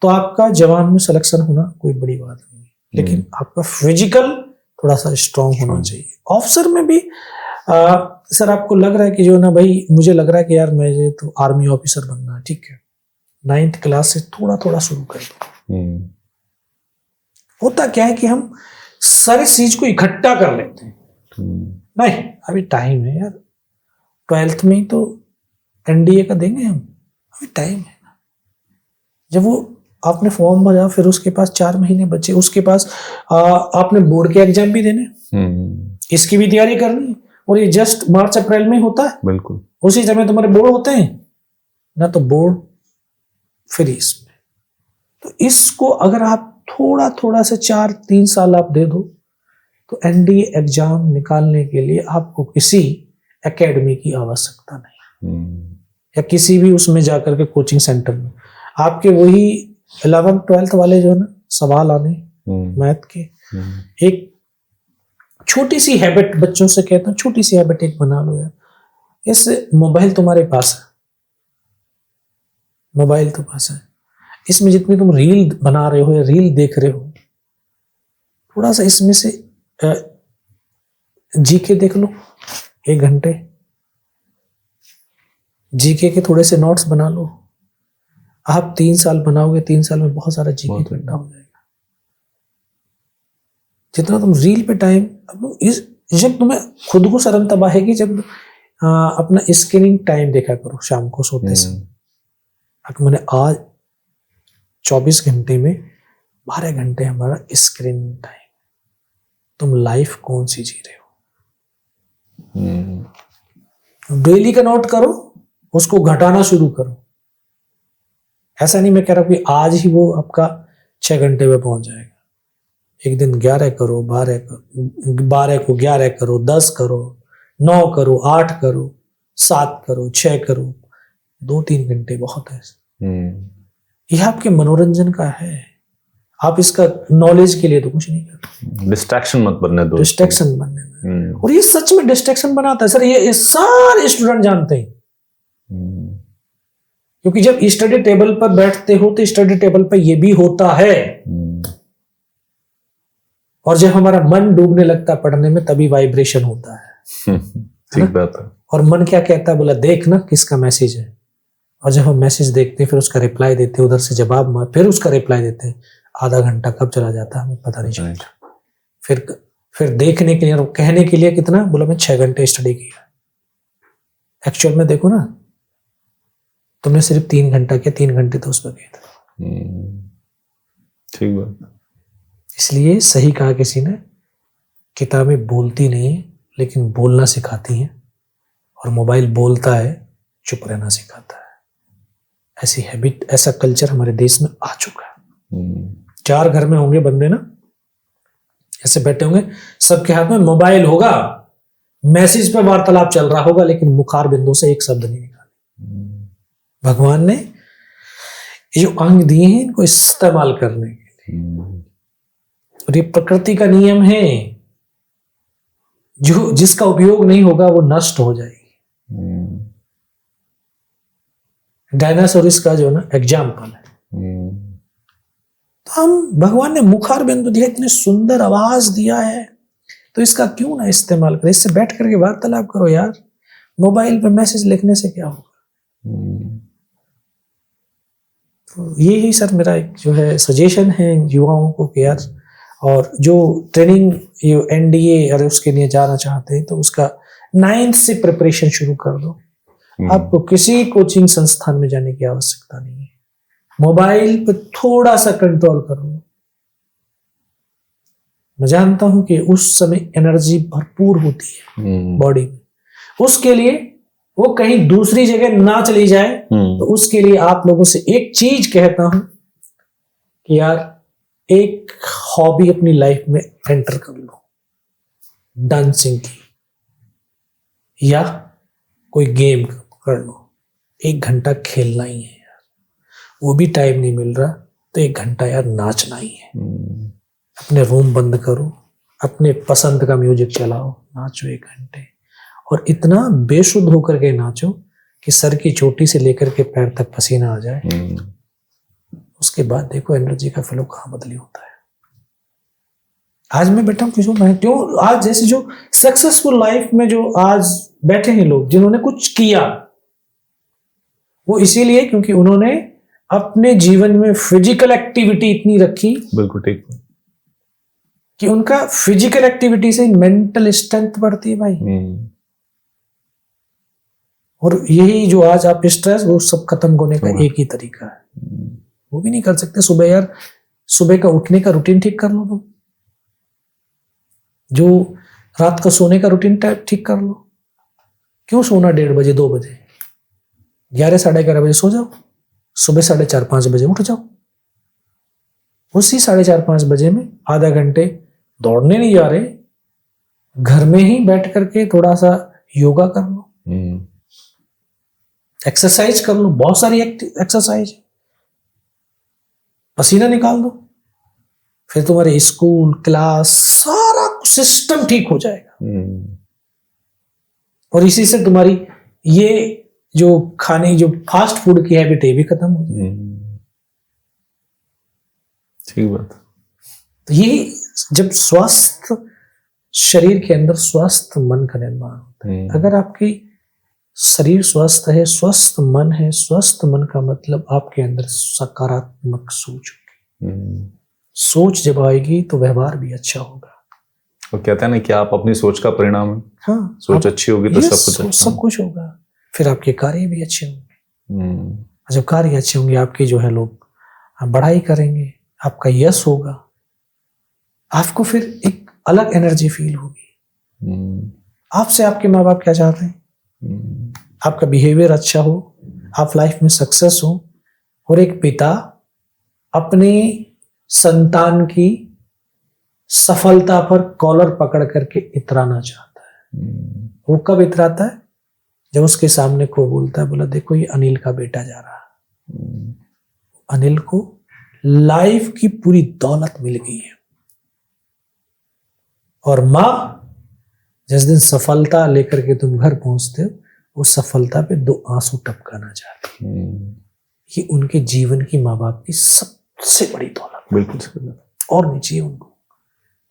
तो आपका जवान में सिलेक्शन होना कोई बड़ी बात नहीं है, लेकिन आपका फिजिकल थोड़ा सा स्ट्रांग होना चाहिए। ऑफिसर में भी सर आपको लग रहा है कि जो ना भाई मुझे लग रहा है कि यार मुझे तो आर्मी ऑफिसर बनना है, ठीक है 9th क्लास से थोड़ा थोड़ा शुरू कर दो। होता क्या है कि हम सारी चीज को इकट्ठा कर लेते हैं, नहीं अभी टाइम है यार, 12th में तो एनडीए का देंगे हम, अभी टाइम है ना। जब वो आपने फॉर्म भरा फिर उसके पास 4 महीने बचे, उसके पास आपने बोर्ड के एग्जाम भी देने, इसकी भी तैयारी करनी, और ये जस्ट मार्च अप्रैल में होता है, बिल्कुल उसी समय तुम्हारे बोर्ड होते हैं ना, तो बोर्ड फिर इसमें। तो इसको अगर आप थोड़ा थोड़ा से 4-3 साल आप दे दो तो एनडीए एग्जाम निकालने के लिए आपको किसी एकेडमी की आवश्यकता नहीं, या किसी भी उसमें जाकर के कोचिंग सेंटर में आपके वही 11th 12th वाले जो है ना सवाल आने मैथ के। एक छोटी सी हैबिट बच्चों से कहता हूँ, छोटी सी हैबिट एक बना लो यार। इस मोबाइल तुम्हारे पास है, मोबाइल तो पास है, इसमें जितनी तुम रील बना रहे हो या रील देख रहे हो, थोड़ा सा इसमें से जीके देख लो 1 घंटे, जीके के थोड़े से नोट्स बना लो। आप 3 साल बनाओगे, 3 साल में बहुत सारा जीके इकट्ठा हो जाएगा। जितना तुम रील पे टाइम, जब तुम्हें खुद को शर्म तब आएगी जब अपना स्क्रीनिंग टाइम देखा करो शाम को सोते समय। मैंने आज 24 घंटे में 12 घंटे हमारा स्क्रीनिंग टाइम, तुम लाइफ कौन सी जी रहे हो? डेली का नोट करो, उसको घटाना शुरू करो। ऐसा नहीं मैं कह रहा कि आज ही वो आपका 6 घंटे में पहुंच जाएगा। एक दिन 11 करो, 12 को 11 करो, 10 करो, 9 करो, 8 करो, 7 करो, 6 करो, 2-3 घंटे बहुत है। यह आपके मनोरंजन का है, आप इसका नॉलेज के लिए तो कुछ नहीं करते। डिस्ट्रैक्शन मत बनने दो, डिस्ट्रैक्शन बनने में। और ये सच में डिस्ट्रैक्शन बनाता है सर, ये सारे स्टूडेंट जानते हैं। क्योंकि जब स्टडी टेबल पर बैठते हो तो स्टडी टेबल पर ये भी होता है, और जब हमारा मन डूबने लगता है पढ़ने में तभी वाइब्रेशन होता है। ठीक बात है। और मन क्या कहता है, बोला देख ना किसका मैसेज है। और जब हम मैसेज देखते हैं फिर उसका रिप्लाई देते हैं, उधर से जवाब फिर उसका रिप्लाई देते हैं, आधा घंटा कब चला जाता है हमें पता नहीं चलता। फिर देखने के लिए और कहने के लिए कितना, बोला मैं 6 घंटे स्टडी किया। एक्चुअल में देखो ना, तुमने सिर्फ 3 घंटा किया, 3 घंटे तो उस पर गए थे। ठीक बात। इसलिए सही कहा किसी ने, किताबें बोलती नहीं लेकिन बोलना सिखाती हैं, और मोबाइल बोलता है चुप रहना सिखाता है। ऐसी हैबिट, ऐसा कल्चर हमारे देश में आ चुका है। 4 घर में होंगे बंदे ना, ऐसे बैठे होंगे, सबके हाथ में मोबाइल होगा, मैसेज पे वार्तालाप चल रहा होगा, लेकिन मुखार बिंदु से एक शब्द नहीं निकाले। भगवान ने ये जो अंग दिए हैं इनको इस्तेमाल करने के लिए, और ये प्रकृति का नियम है, जो जिसका उपयोग नहीं होगा वो नष्ट हो जाएगी। डायनासोरस का जो ना एग्जाम्पल है। तो हम, भगवान ने मुखार बिंदु दिया, इतनी सुंदर आवाज दिया है, तो इसका क्यों ना इस्तेमाल करें। इससे बैठ करके वार्तालाप करो यार, मोबाइल पे मैसेज लिखने से क्या होगा। तो ये ही सर मेरा एक जो है सजेशन है युवाओं को कि यार, और जो ट्रेनिंग एनडीए अगर उसके लिए जाना चाहते हैं तो उसका 9th से प्रिपरेशन शुरू कर दो। आपको किसी कोचिंग संस्थान में जाने की आवश्यकता नहीं है, मोबाइल पर थोड़ा सा कंट्रोल करो। मैं जानता हूं कि उस समय एनर्जी भरपूर होती है बॉडी में, उसके लिए वो कहीं दूसरी जगह ना चली जाए, तो उसके लिए आप लोगों से एक चीज कहता हूं कि यार एक हॉबी अपनी लाइफ में एंटर कर लो, डांसिंग की, या कोई गेम कर लो, 1 घंटा खेलना ही है यार, वो भी टाइम नहीं मिल रहा तो 1 घंटा यार नाचना ही है। अपने रूम बंद करो, अपने पसंद का म्यूजिक चलाओ, नाचो 1 घंटे, और इतना बेसुध होकर के नाचो कि सर की चोटी से लेकर के पैर तक पसीना आ जाए। उसके बाद देखो एनर्जी का फ्लो कहाँ बदली होता है। आज मैं बैठा हूँ क्यों, आज जैसे जो सक्सेसफुल लाइफ में जो आज बैठे हैं लोग, जिन्होंने कुछ किया, वो इसीलिए क्योंकि उन्होंने अपने जीवन में फिजिकल एक्टिविटी इतनी रखी, बिल्कुल ठीक, कि उनका फिजिकल एक्टिविटी से मेंटल स्ट्रेंथ बढ़ती है भाई। और यही जो आज आप स्ट्रेस, वो सब खत्म होने का एक ही तरीका है। वो भी नहीं कर सकते सुबह यार, सुबह का उठने का रूटीन ठीक कर लो, तुम जो रात का सोने का रूटीन ठीक कर लो। क्यों सोना 1:30 बजे 2 बजे, 11 साढ़े 11 बजे सो जाओ, सुबह 4:30 5 बजे उठ जाओ। उसी 4:30 5 बजे में आधा घंटे दौड़ने नहीं जा रहे, घर में ही बैठ करके थोड़ा सा योगा कर लो, एक्सरसाइज कर लो, बहुत सारी एक्सरसाइज, पसीना निकाल दो, फिर तुम्हारे स्कूल क्लास सारा सिस्टम ठीक हो जाएगा। और इसी से तुम्हारी ये जो खाने, जो फास्ट फूड की हैबिट है, भी खत्म हो जाएगी। ठीक बात। तो ये जब स्वस्थ शरीर के अंदर स्वस्थ मन का निर्माण होता है। अगर आपकी शरीर स्वस्थ है, स्वस्थ मन है, स्वस्थ मन का मतलब आपके अंदर सकारात्मक सोच होगी। सोच जब आएगी तो व्यवहार भी अच्छा होगा। और कहते हैं ना कि आप अपनी सोच का परिणाम है। हाँ, सोच अच्छी होगी तो सब कुछ होगा। फिर आपके कार्य भी अच्छे होंगे। जब कार्य अच्छे होंगे, आपके जो है लोग बढ़ाई करेंगे, आपका यश होगा, आपको फिर एक अलग एनर्जी फील होगी। आपसे आपके माँ बाप क्या चाहते हैं? आपका बिहेवियर अच्छा हो, आप लाइफ में सक्सेस हो। और एक पिता अपने संतान की सफलता पर कॉलर पकड़ करके इतराना चाहता है। वो कब इतराता है? जब उसके सामने को बोलता है, बोला देखो ये अनिल का बेटा जा रहा है। अनिल को लाइफ की पूरी दौलत मिल गई है। और माँ जिस दिन सफलता लेकर के तुम घर पहुंचते हो, उस सफलता पे 2 आंसू टपकाना चाहती है। ये उनके जीवन की माँ बाप की सबसे बड़ी दौलत। बिल्कुल। और नहीं चाहिए उनको।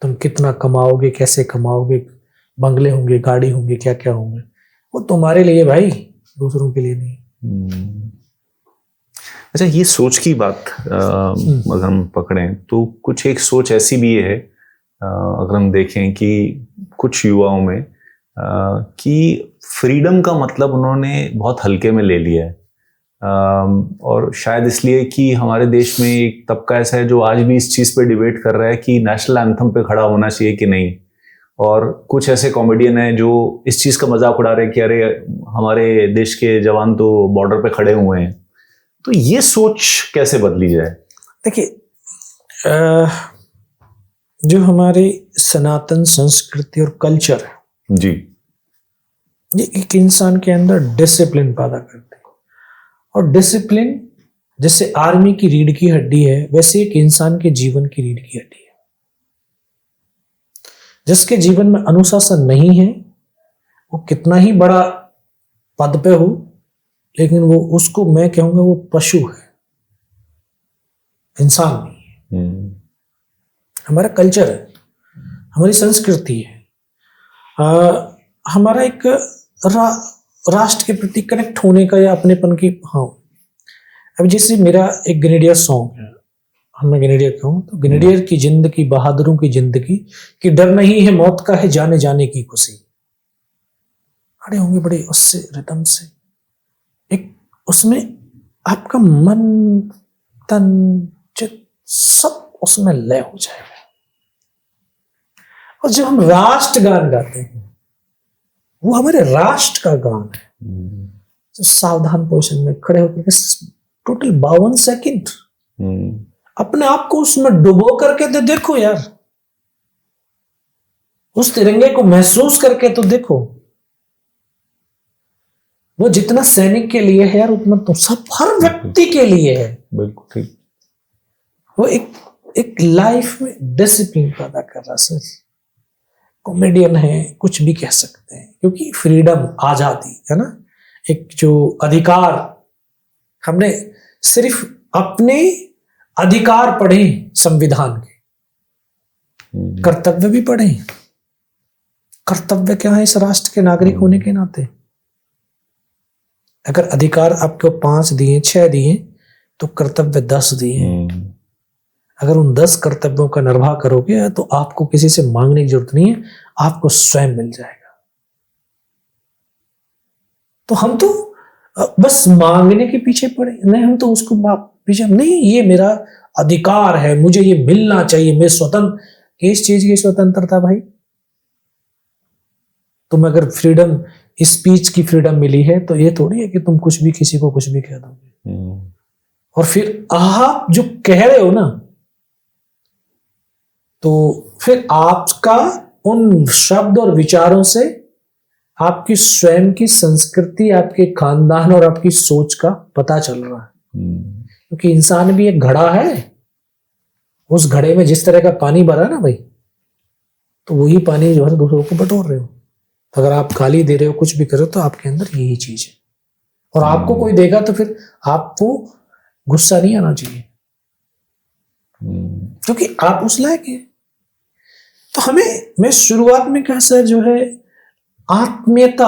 तुम कितना कमाओगे, कैसे कमाओगे, बंगले होंगे, गाड़ी होंगे, क्या क्या होंगे, वो तुम्हारे लिए भाई, दूसरों के लिए नहीं। अच्छा, ये सोच की बात अगर हम पकड़ें तो कुछ एक सोच ऐसी भी है, अगर हम देखें कि कुछ युवाओं में कि फ्रीडम का मतलब उन्होंने बहुत हल्के में ले लिया है। और शायद इसलिए कि हमारे देश में एक तबका ऐसा है जो आज भी इस चीज़ पे डिबेट कर रहा है कि नेशनल एंथम पे खड़ा होना चाहिए कि नहीं। और कुछ ऐसे कॉमेडियन हैं जो इस चीज़ का मजाक उड़ा रहे हैं कि अरे हमारे देश के जवान तो बॉर्डर पे खड़े हुए हैं। तो ये सोच कैसे बदली जाए? देखिए, जो हमारी सनातन संस्कृति और कल्चर है जी, ये एक इंसान के अंदर डिसिप्लिन पैदा करते हैं। और डिसिप्लिन जैसे आर्मी की रीढ़ की हड्डी है, वैसे एक इंसान के जीवन की रीढ़ की हड्डी है। जिसके जीवन में अनुशासन नहीं है, वो कितना ही बड़ा पद पे हो, लेकिन वो, उसको मैं कहूंगा वो पशु है, इंसान नहीं है। हमारा कल्चर है, हमारी संस्कृति है, हमारा एक राष्ट्र के प्रति कनेक्ट होने का या अपनेपन की। हाँ, अब जैसे मेरा एक ग्रेनेडियर सॉन्ग है, मैं ग्रेनेडियर कहूँ तो, ग्रेनेडियर की जिंदगी बहादुरों की जिंदगी, कि डर नहीं है मौत का, है जाने जाने की खुशी। खड़े होंगे बड़े उससे रिदम से, एक उसमें आपका मन तन चित सब उसमें लय हो जाएगा। और जब हम राष्ट्रगान गाते हैं, वो हमारे राष्ट्र का गान है। तो सावधान पोजीशन में खड़े होकर टोटल 52 सेकंड अपने आप को उसमें डुबो करके तो देखो यार, उस तिरंगे को महसूस करके तो देखो। वो जितना सैनिक के लिए है यार उतना तो सब हर व्यक्ति के लिए है। बिल्कुल ठीक। वो एक लाइफ में डिसिप्लिन पैदा कर रहा सर। कॉमेडियन है, कुछ भी कह सकते हैं, क्योंकि फ्रीडम, आजादी है ना, एक जो अधिकार, हमने सिर्फ अपने अधिकार पढ़े संविधान के, कर्तव्य भी पढ़े। कर्तव्य क्या है इस राष्ट्र के नागरिक होने के नाते? अगर अधिकार आपको 5 दिए, 6 दिए, तो कर्तव्य 10 दिए। अगर उन 10 कर्तव्यों का निर्वाह करोगे तो आपको किसी से मांगने की जरूरत नहीं है, आपको स्वयं मिल जाएगा। तो हम तो बस मांगने के पीछे पड़े नहीं, हम तो उसको पीछे नहीं, ये मेरा अधिकार है, मुझे ये मिलना चाहिए, मैं स्वतंत्र। किस चीज की स्वतंत्रता भाई? तुम अगर फ्रीडम, स्पीच की फ्रीडम मिली है तो ये थोड़ी है कि तुम कुछ भी किसी को कुछ भी कह दोगे। और फिर आप जो कह रहे हो ना, तो फिर आपका उन शब्द और विचारों से आपकी स्वयं की संस्कृति, आपके खानदान और आपकी सोच का पता चल रहा है। क्योंकि इंसान भी एक घड़ा है, उस घड़े में जिस तरह का पानी भरा ना भाई, तो वही पानी जो है दूसरों को बटोर रहे हो। तो अगर आप गाली दे रहे हो, कुछ भी कर रहे हो, तो आपके अंदर यही चीज है। और आपको कोई देगा तो फिर आपको गुस्सा नहीं आना चाहिए, क्योंकि आप उस लायक हैं। तो हमें, मैं शुरुआत में कहा सर, जो है आत्मीयता,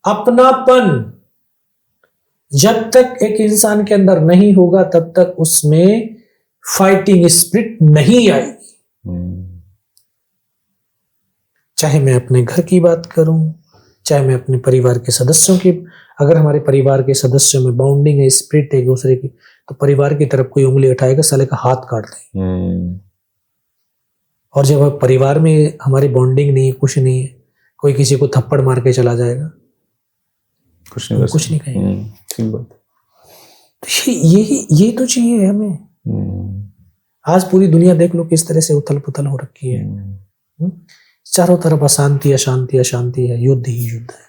अपनापन जब तक एक इंसान के अंदर नहीं होगा तब तक उसमें फाइटिंग स्पिरिट नहीं आएगी। चाहे मैं अपने घर की बात करूं, चाहे मैं अपने परिवार के सदस्यों की, अगर हमारे परिवार के सदस्यों में बॉन्डिंग है, स्पिरिट है एक दूसरे की, तो परिवार की तरफ कोई उंगली उठाएगा, साले का हाथ काट देंगे। और जब परिवार में हमारी बॉन्डिंग नहीं है, कुछ नहीं है, कोई किसी को थप्पड़ मार के चला जाएगा, कुछ नहीं कहेंगे। तो ये तो चाहिए हमें। आज पूरी दुनिया देख लो किस तरह से उथल पुथल हो रखी है। चारों तरफ अशांति अशांति अशांति है, युद्ध ही युद्ध है।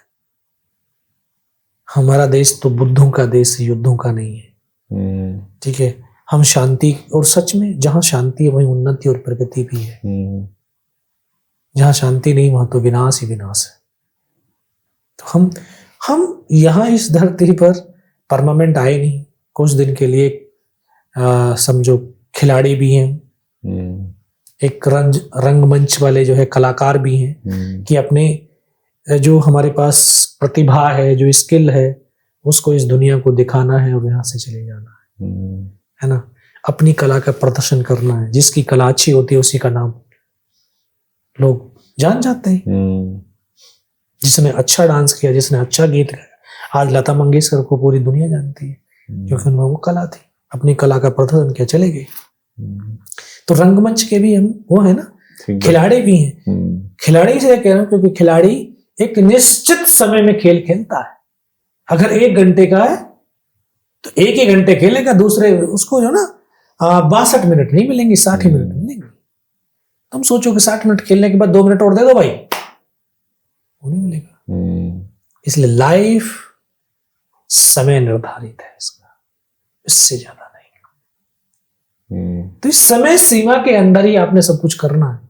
हमारा देश तो बुद्धों का देश, युद्धों का नहीं है। ठीक है, हम शांति, और सच में जहां शांति है वहीं उन्नति और प्रगति भी है। जहां शांति नहीं वहां तो विनाश ही विनाश है। तो हम यहाँ इस धरती पर परमानेंट आए नहीं, कुछ दिन के लिए समझो खिलाड़ी भी हैं, एक रंगमंच वाले जो है कलाकार भी हैं, कि अपने जो हमारे पास प्रतिभा है, जो स्किल है, उसको इस दुनिया को दिखाना है और यहाँ से चले जाना है ना। अपनी कला का प्रदर्शन करना है। जिसकी कला अच्छी होती है उसी का नाम लोग जान जाते हैं। जिसने अच्छा डांस किया, जिसने अच्छा गीत गाया, आज लता मंगेशकर को पूरी दुनिया जानती है, क्योंकि उनमें वो कला थी। अपनी कला का प्रदर्शन किया, चले गए। तो रंगमंच के भी हम वो है ना, खिलाड़ी भी हैं। खिलाड़ी से कह रहा हूं क्योंकि खिलाड़ी एक निश्चित समय में खेल खेलता है। अगर 1 घंटे का है तो 1 ही घंटे खेलेगा, दूसरे उसको जो ना 62 मिनट नहीं मिलेंगे, 60 ही मिनट मिलेंगे। तुम सोचो कि 60 मिनट खेलने के बाद 2 मिनट और दे दो भाई, वो नहीं मिलेगा। इसलिए लाइफ समय निर्धारित है इसका, इससे ज्यादा नहीं। तो इस समय सीमा के अंदर ही आपने सब कुछ करना है।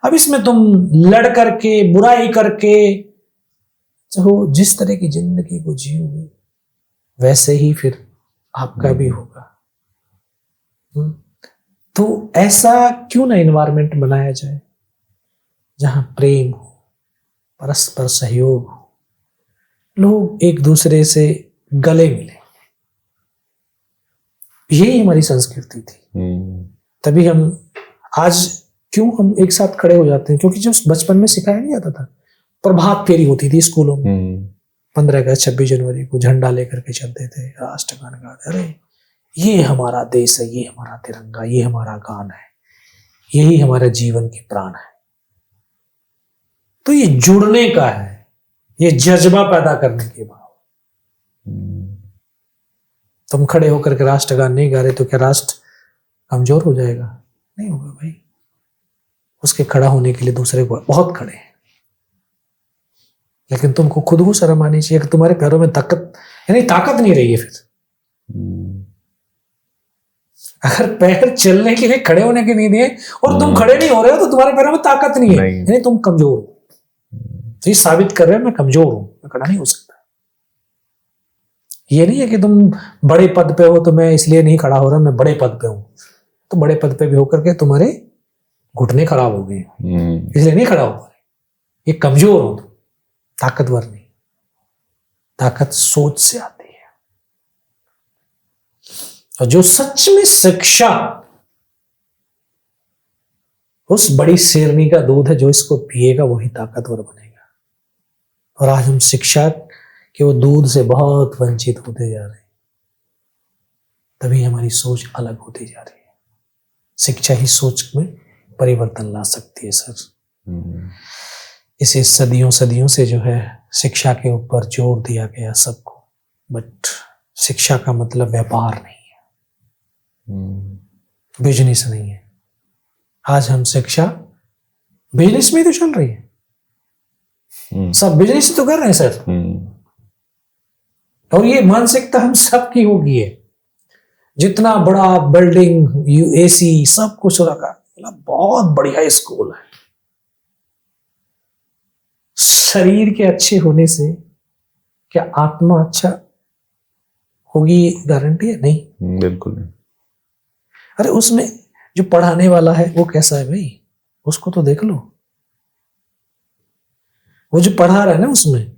अब इसमें तुम लड़ करके, बुराई करके, चाहो जिस तरह की जिंदगी को जियोगे वैसे ही फिर आपका भी होगा। तो ऐसा क्यों ना एनवायरनमेंट बनाया जाए जहां प्रेम हो, परस्पर सहयोग हो, लोग एक दूसरे से गले मिले। यही हमारी संस्कृति थी। तभी हम आज क्यों हम एक साथ खड़े हो जाते हैं, क्योंकि जब बचपन में सिखाया नहीं जाता था। प्रभात फेरी होती थी स्कूलों में, 15 अगस्त 26 जनवरी को झंडा लेकर के चलते थे, राष्ट्रगान गाते, अरे ये हमारा देश है, ये हमारा तिरंगा, ये हमारा गान है, यही हमारे जीवन की प्राण है। तो ये जुड़ने का है, ये जज्बा पैदा करने के बाद तुम खड़े होकर के राष्ट्रगान नहीं गा रहे तो क्या राष्ट्र कमजोर हो जाएगा? नहीं होगा भाई। उसके खड़ा होने के लिए दूसरे को बहुत खड़े हैं। लेकिन तुमको खुद को शर्म आनी चाहिए कि तुम्हारे पैरों में ताकत, यानी ताकत नहीं रही है। फिर अगर पैर चलने के लिए, खड़े होने के नहीं दिए और तुम खड़े नहीं हो रहे हो तो तुम्हारे पैरों में ताकत नहीं है, यानी तुम कमजोर हो। तो ये साबित कर रहे हो मैं कमजोर हूं, मैं खड़ा नहीं हो सकता। ये नहीं है कि तुम बड़े पद पे हो तो मैं इसलिए नहीं खड़ा हो रहा, मैं बड़े पद पे हूं। तो बड़े पद पे भी होकर के तुम्हारे घुटने खराब हो गए इसलिए नहीं खड़ा हो पा रहे। ये कमजोर हो, ताकतवर नहीं। ताकत सोच से आती है। और जो सच में शिक्षा उस बड़ी शेरनी का दूध है, जो इसको पिएगा वही ताकतवर बनेगा। और आज हम शिक्षा के वो दूध से बहुत वंचित होते जा रहे हैं, तभी हमारी सोच अलग होती जा रही है। शिक्षा ही सोच में परिवर्तन ला सकती है सर। इसे सदियों सदियों से जो है शिक्षा के ऊपर जोर दिया गया सबको, बट शिक्षा का मतलब व्यापार नहीं है, बिजनेस नहीं है। आज हम शिक्षा बिजनेस में तो चल रही है, सब बिजनेस तो कर रहे हैं सर। और ये मानसिकता हम सबकी हो गई है। जितना बड़ा बिल्डिंग, एसी, सब कुछ रखा, बहुत बढ़िया स्कूल है। शरीर के अच्छे होने से क्या आत्मा अच्छा होगी गारंटी है? नहीं, बिल्कुल नहीं। अरे उसमें जो पढ़ाने वाला है वो कैसा है भाई, उसको तो देख लो। वो जो पढ़ा रहा है ना, उसमें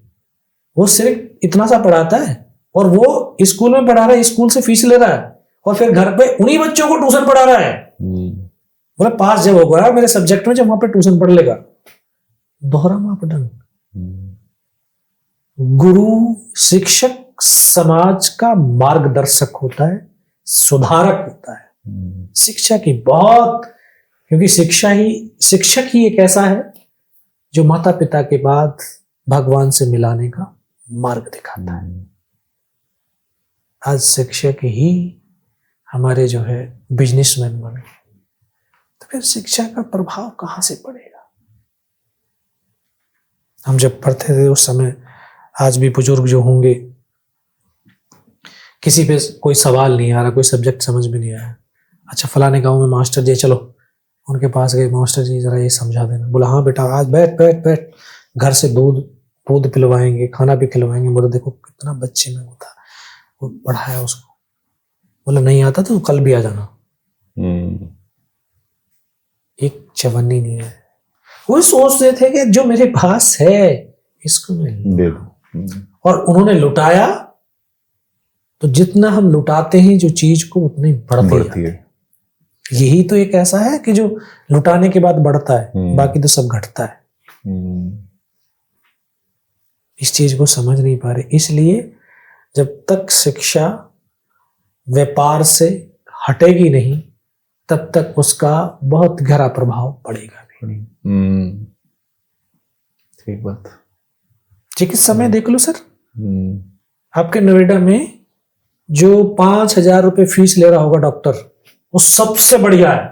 वो सिर्फ इतना सा पढ़ाता है और वो स्कूल में पढ़ा रहा है, स्कूल से फीस ले रहा है और फिर घर पे उन्हीं बच्चों को ट्यूशन पढ़ा रहा है। बोला पास जब होगा मेरे सब्जेक्ट में, जब वहां पे ट्यूशन पढ़ लेगा। दोहरा मापदंड। गुरु, शिक्षक समाज का मार्गदर्शक होता है, सुधारक होता है। शिक्षा की बहुत, क्योंकि शिक्षक ही एक ऐसा है जो माता पिता के बाद भगवान से मिलाने का मार्ग दिखाता है। आज शिक्षक ही हमारे जो है बिजनेसमैन बने, तो फिर शिक्षा का प्रभाव कहां से पड़ेगा? हम जब पढ़ते थे उस समय, आज भी बुजुर्ग जो होंगे, किसी पे कोई सवाल नहीं आ रहा, कोई सब्जेक्ट समझ में नहीं आया, अच्छा फलाने गांव में मास्टर जी, चलो उनके पास गए, मास्टर जी जरा ये समझा देना। बोला हाँ बेटा, आज बैठ बैठ बैठ, घर से दूध पिलवाएंगे, खाना भी खिलवाएंगे। बोला देखो कितना बच्चे में होता, वो पढ़ाया उसको। बोला नहीं आता तो कल भी आ जाना। एक चवन्नी नहीं है। वो सोचते थे कि जो मेरे पास है इसको मैं दे दूं, और उन्होंने लुटाया। तो जितना हम लुटाते हैं जो चीज को, उतनी बढ़ती है। यही तो एक ऐसा है कि जो लुटाने के बाद बढ़ता है, बाकी तो सब घटता है। इस चीज को समझ नहीं पा रहे। इसलिए जब तक शिक्षा व्यापार से हटेगी नहीं, तब तक उसका बहुत गहरा प्रभाव पड़ेगा भी। ठीक बात। चिकित्सा में देख लो सर, आपके नोएडा में जो 5,000 रुपए फीस ले रहा होगा डॉक्टर, वो सबसे बढ़िया है।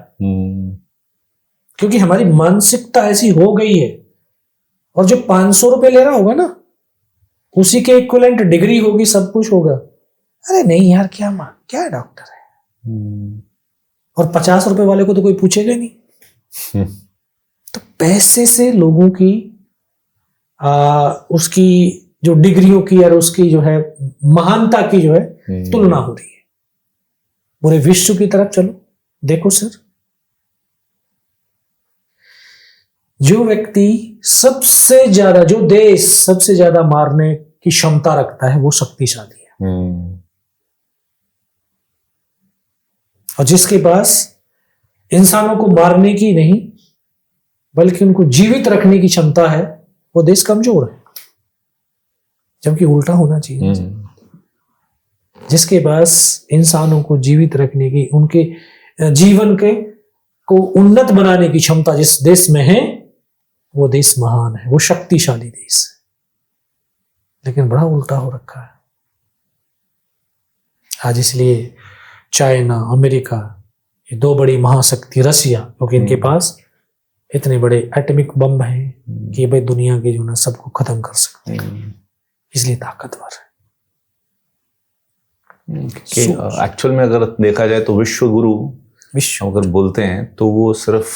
क्योंकि हमारी मानसिकता ऐसी हो गई है। और जो 500 रुपए ले रहा होगा ना, उसी के इक्विवेलेंट डिग्री होगी, सब कुछ होगा। अरे नहीं यार, क्या डॉक्टर है। और 50 रुपए वाले को तो कोई पूछेगा नहीं। तो पैसे से लोगों की उसकी जो डिग्रियों की और उसकी जो है महानता की जो है तुलना हो रही है। पूरे विश्व की तरफ चलो, देखो सर, जो व्यक्ति सबसे ज्यादा, जो देश सबसे ज्यादा मारने की क्षमता रखता है, वो शक्तिशाली है। और जिसके पास इंसानों को मारने की नहीं बल्कि उनको जीवित रखने की क्षमता है, वो देश कमजोर है। जबकि उल्टा होना चाहिए। जिसके पास इंसानों को जीवित रखने की, उनके जीवन के को उन्नत बनाने की क्षमता जिस देश में है, वो देश महान है, वो शक्तिशाली देश है। लेकिन बड़ा उल्टा हो रखा है आज। इसलिए चाइना, अमेरिका, ये दो बड़ी महाशक्ति, रसिया, क्योंकि इनके पास इतने बड़े एटॉमिक बम हैं कि भाई दुनिया के जो ना सबको खत्म कर सकते हैं, इसलिए ताकतवर है। एक्चुअल में अगर देखा जाए तो विश्व गुरु अगर बोलते हैं तो वो सिर्फ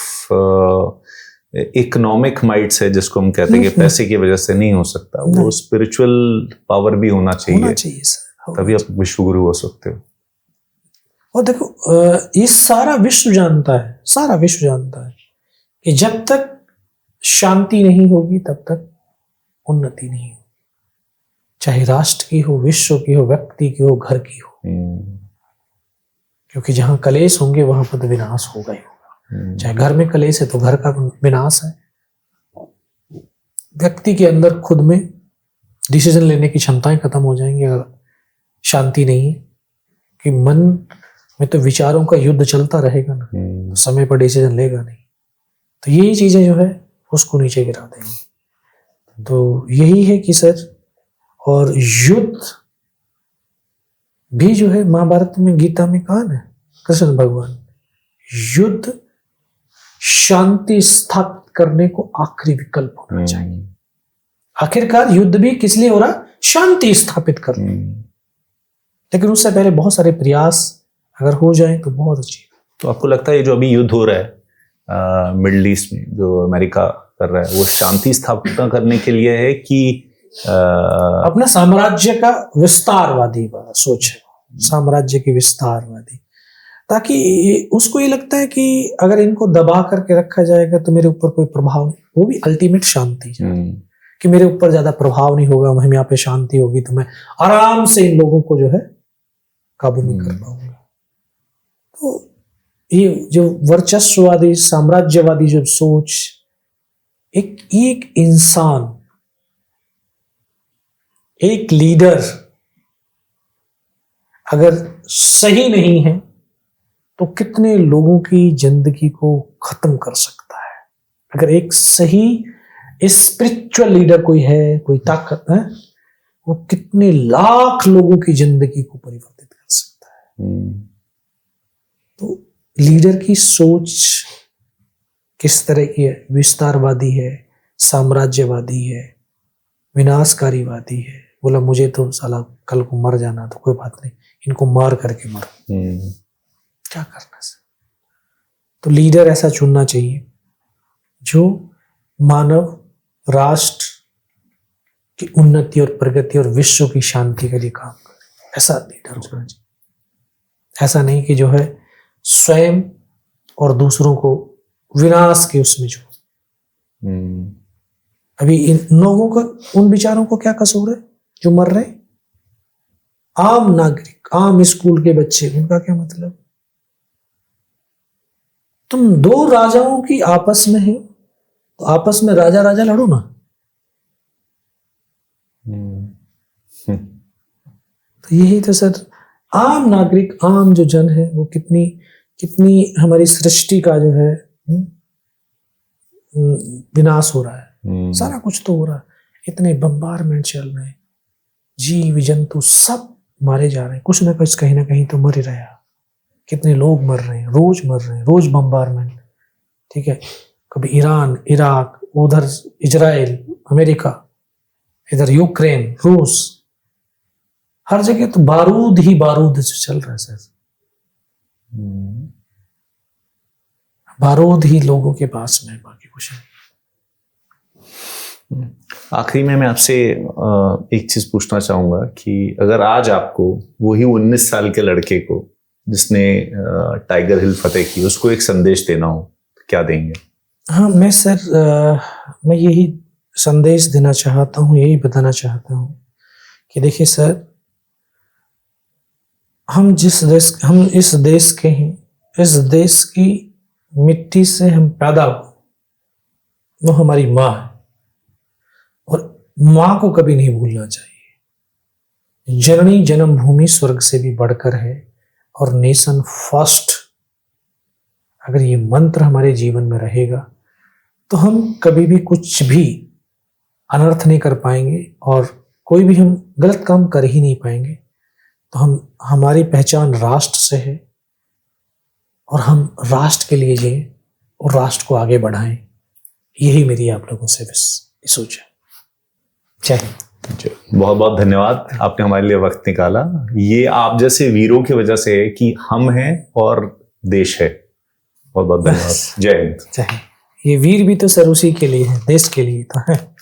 इकोनॉमिक माइट से, जिसको हम कहते हैं कि पैसे की वजह से नहीं हो सकता, वो स्पिरिचुअल पावर भी होना चाहिए सर, तभी आप विश्व गुरु हो सकते हो। और देखो ये सारा विश्व जानता है कि जब तक शांति नहीं होगी तब तक उन्नति नहीं होगी, चाहे राष्ट्र की हो, विश्व की हो, व्यक्ति की हो, घर की हो। क्योंकि जहां कलेश होंगे वहां पर तो विनाश होगा ही होगा। चाहे घर में कलेश है तो घर का विनाश है। व्यक्ति के अंदर खुद में डिसीजन लेने की क्षमताएं खत्म हो जाएंगी अगर शांति नहीं है, कि मन में तो विचारों का युद्ध चलता रहेगा ना, तो समय पर डिसीजन लेगा नहीं, तो यही चीजें जो है उसको नीचे गिरा देंगी। तो यही है कि सर, और युद्ध भी जो है महाभारत में, गीता में कहा ना कृष्ण भगवान, युद्ध शांति स्थापित करने को आखिरी विकल्प होना चाहिए। आखिरकार युद्ध भी किस लिए हो रहा? शांति स्थापित करने। लेकिन उससे पहले बहुत सारे प्रयास अगर हो जाए तो बहुत अच्छी। तो आपको लगता है ये जो अभी युद्ध हो रहा है मिडिल ईस्ट में, जो अमेरिका कर रहा है, वो शांति स्थापना करने के लिए है कि अपना साम्राज्य का विस्तारवादी सोच है, साम्राज्य की विस्तारवादी, ताकि उसको ये लगता है कि अगर इनको दबा करके रखा जाएगा तो मेरे ऊपर कोई प्रभाव नहीं, वो भी अल्टीमेट शांति कि मेरे ऊपर ज्यादा प्रभाव नहीं होगा, हम यहाँ पे शांति होगी तो मैं आराम से इन लोगों को जो है काबू में कर पाऊंगा। तो ये जो वर्चस्ववादी साम्राज्यवादी जो सोच, एक इंसान, एक लीडर अगर सही नहीं है तो कितने लोगों की जिंदगी को खत्म कर सकता है। अगर एक सही स्पिरिचुअल लीडर कोई है, कोई ताकत है, वो कितने लाख लोगों की जिंदगी को परिवर्तित कर सकता है। तो लीडर की सोच किस तरह की है? विस्तारवादी है, साम्राज्यवादी है, विनाशकारीवादी है। बोला मुझे तो साला कल को मर जाना, तो कोई बात नहीं, इनको मार करके मरो, क्या करना है। तो लीडर ऐसा चुनना चाहिए जो मानव राष्ट्र की उन्नति और प्रगति और विश्व की शांति के लिए काम करे। ऐसा लीडर होना चाहिए। ऐसा नहीं कि जो है स्वयं और दूसरों को विनाश के उसमें जो अभी इन लोगों का, उन विचारों को क्या कसूर है जो मर रहे? आम नागरिक, आम स्कूल के बच्चे, उनका क्या मतलब? तुम दो राजाओं की आपस में है तो आपस में राजा राजा लड़ो ना। तो यही तो सर, आम नागरिक, आम जो जन है, वो कितनी हमारी सृष्टि का जो है विनाश हो रहा है। सारा कुछ तो हो रहा है, इतने बम्बारमेंट चल रहे हैं, जीव जंतु सब मारे जा रहे हैं, कुछ ना कुछ कहीं ना कहीं तो मर ही रहा है। कितने लोग मर रहे हैं, रोज मर रहे हैं, रोज बम्बारमेंट। ठीक है, कभी ईरान, इराक, उधर इजराइल, अमेरिका, इधर यूक्रेन, रूस, हर जगह तो बारूद ही बारूद चल रहा है सर। बारूद ही लोगों के पास में, बाकी कुछ नहीं। आखिरी में मैं आपसे एक चीज पूछना चाहूंगा कि अगर आज आपको वही 19 साल के लड़के को जिसने टाइगर हिल फतेह की, उसको एक संदेश देना हो तो क्या देंगे? हाँ, मैं यही संदेश देना चाहता हूँ, यही बताना चाहता हूँ कि देखिए सर, हम इस देश के हैं, इस देश की मिट्टी से हम पैदा हुए, वो हमारी माँ है और माँ को कभी नहीं भूलना चाहिए। जननी जन्मभूमि स्वर्ग से भी बढ़कर है और नेशन फर्स्ट, अगर ये मंत्र हमारे जीवन में रहेगा तो हम कभी भी कुछ भी अनर्थ नहीं कर पाएंगे और कोई भी हम गलत काम कर ही नहीं पाएंगे। तो हमारी पहचान राष्ट्र से है और हम राष्ट्र के लिए जिएं और राष्ट्र को आगे बढ़ाएं। यही मेरी आप लोगों से बस सोच है। जय हिंद। बहुत बहुत धन्यवाद, आपने हमारे लिए वक्त निकाला। ये आप जैसे वीरों की वजह से है कि हम हैं और देश है। बहुत बहुत धन्यवाद। जय हिंद। जय हिंद। ये वीर भी तो सर उसी के लिए है, देश के लिए तो है।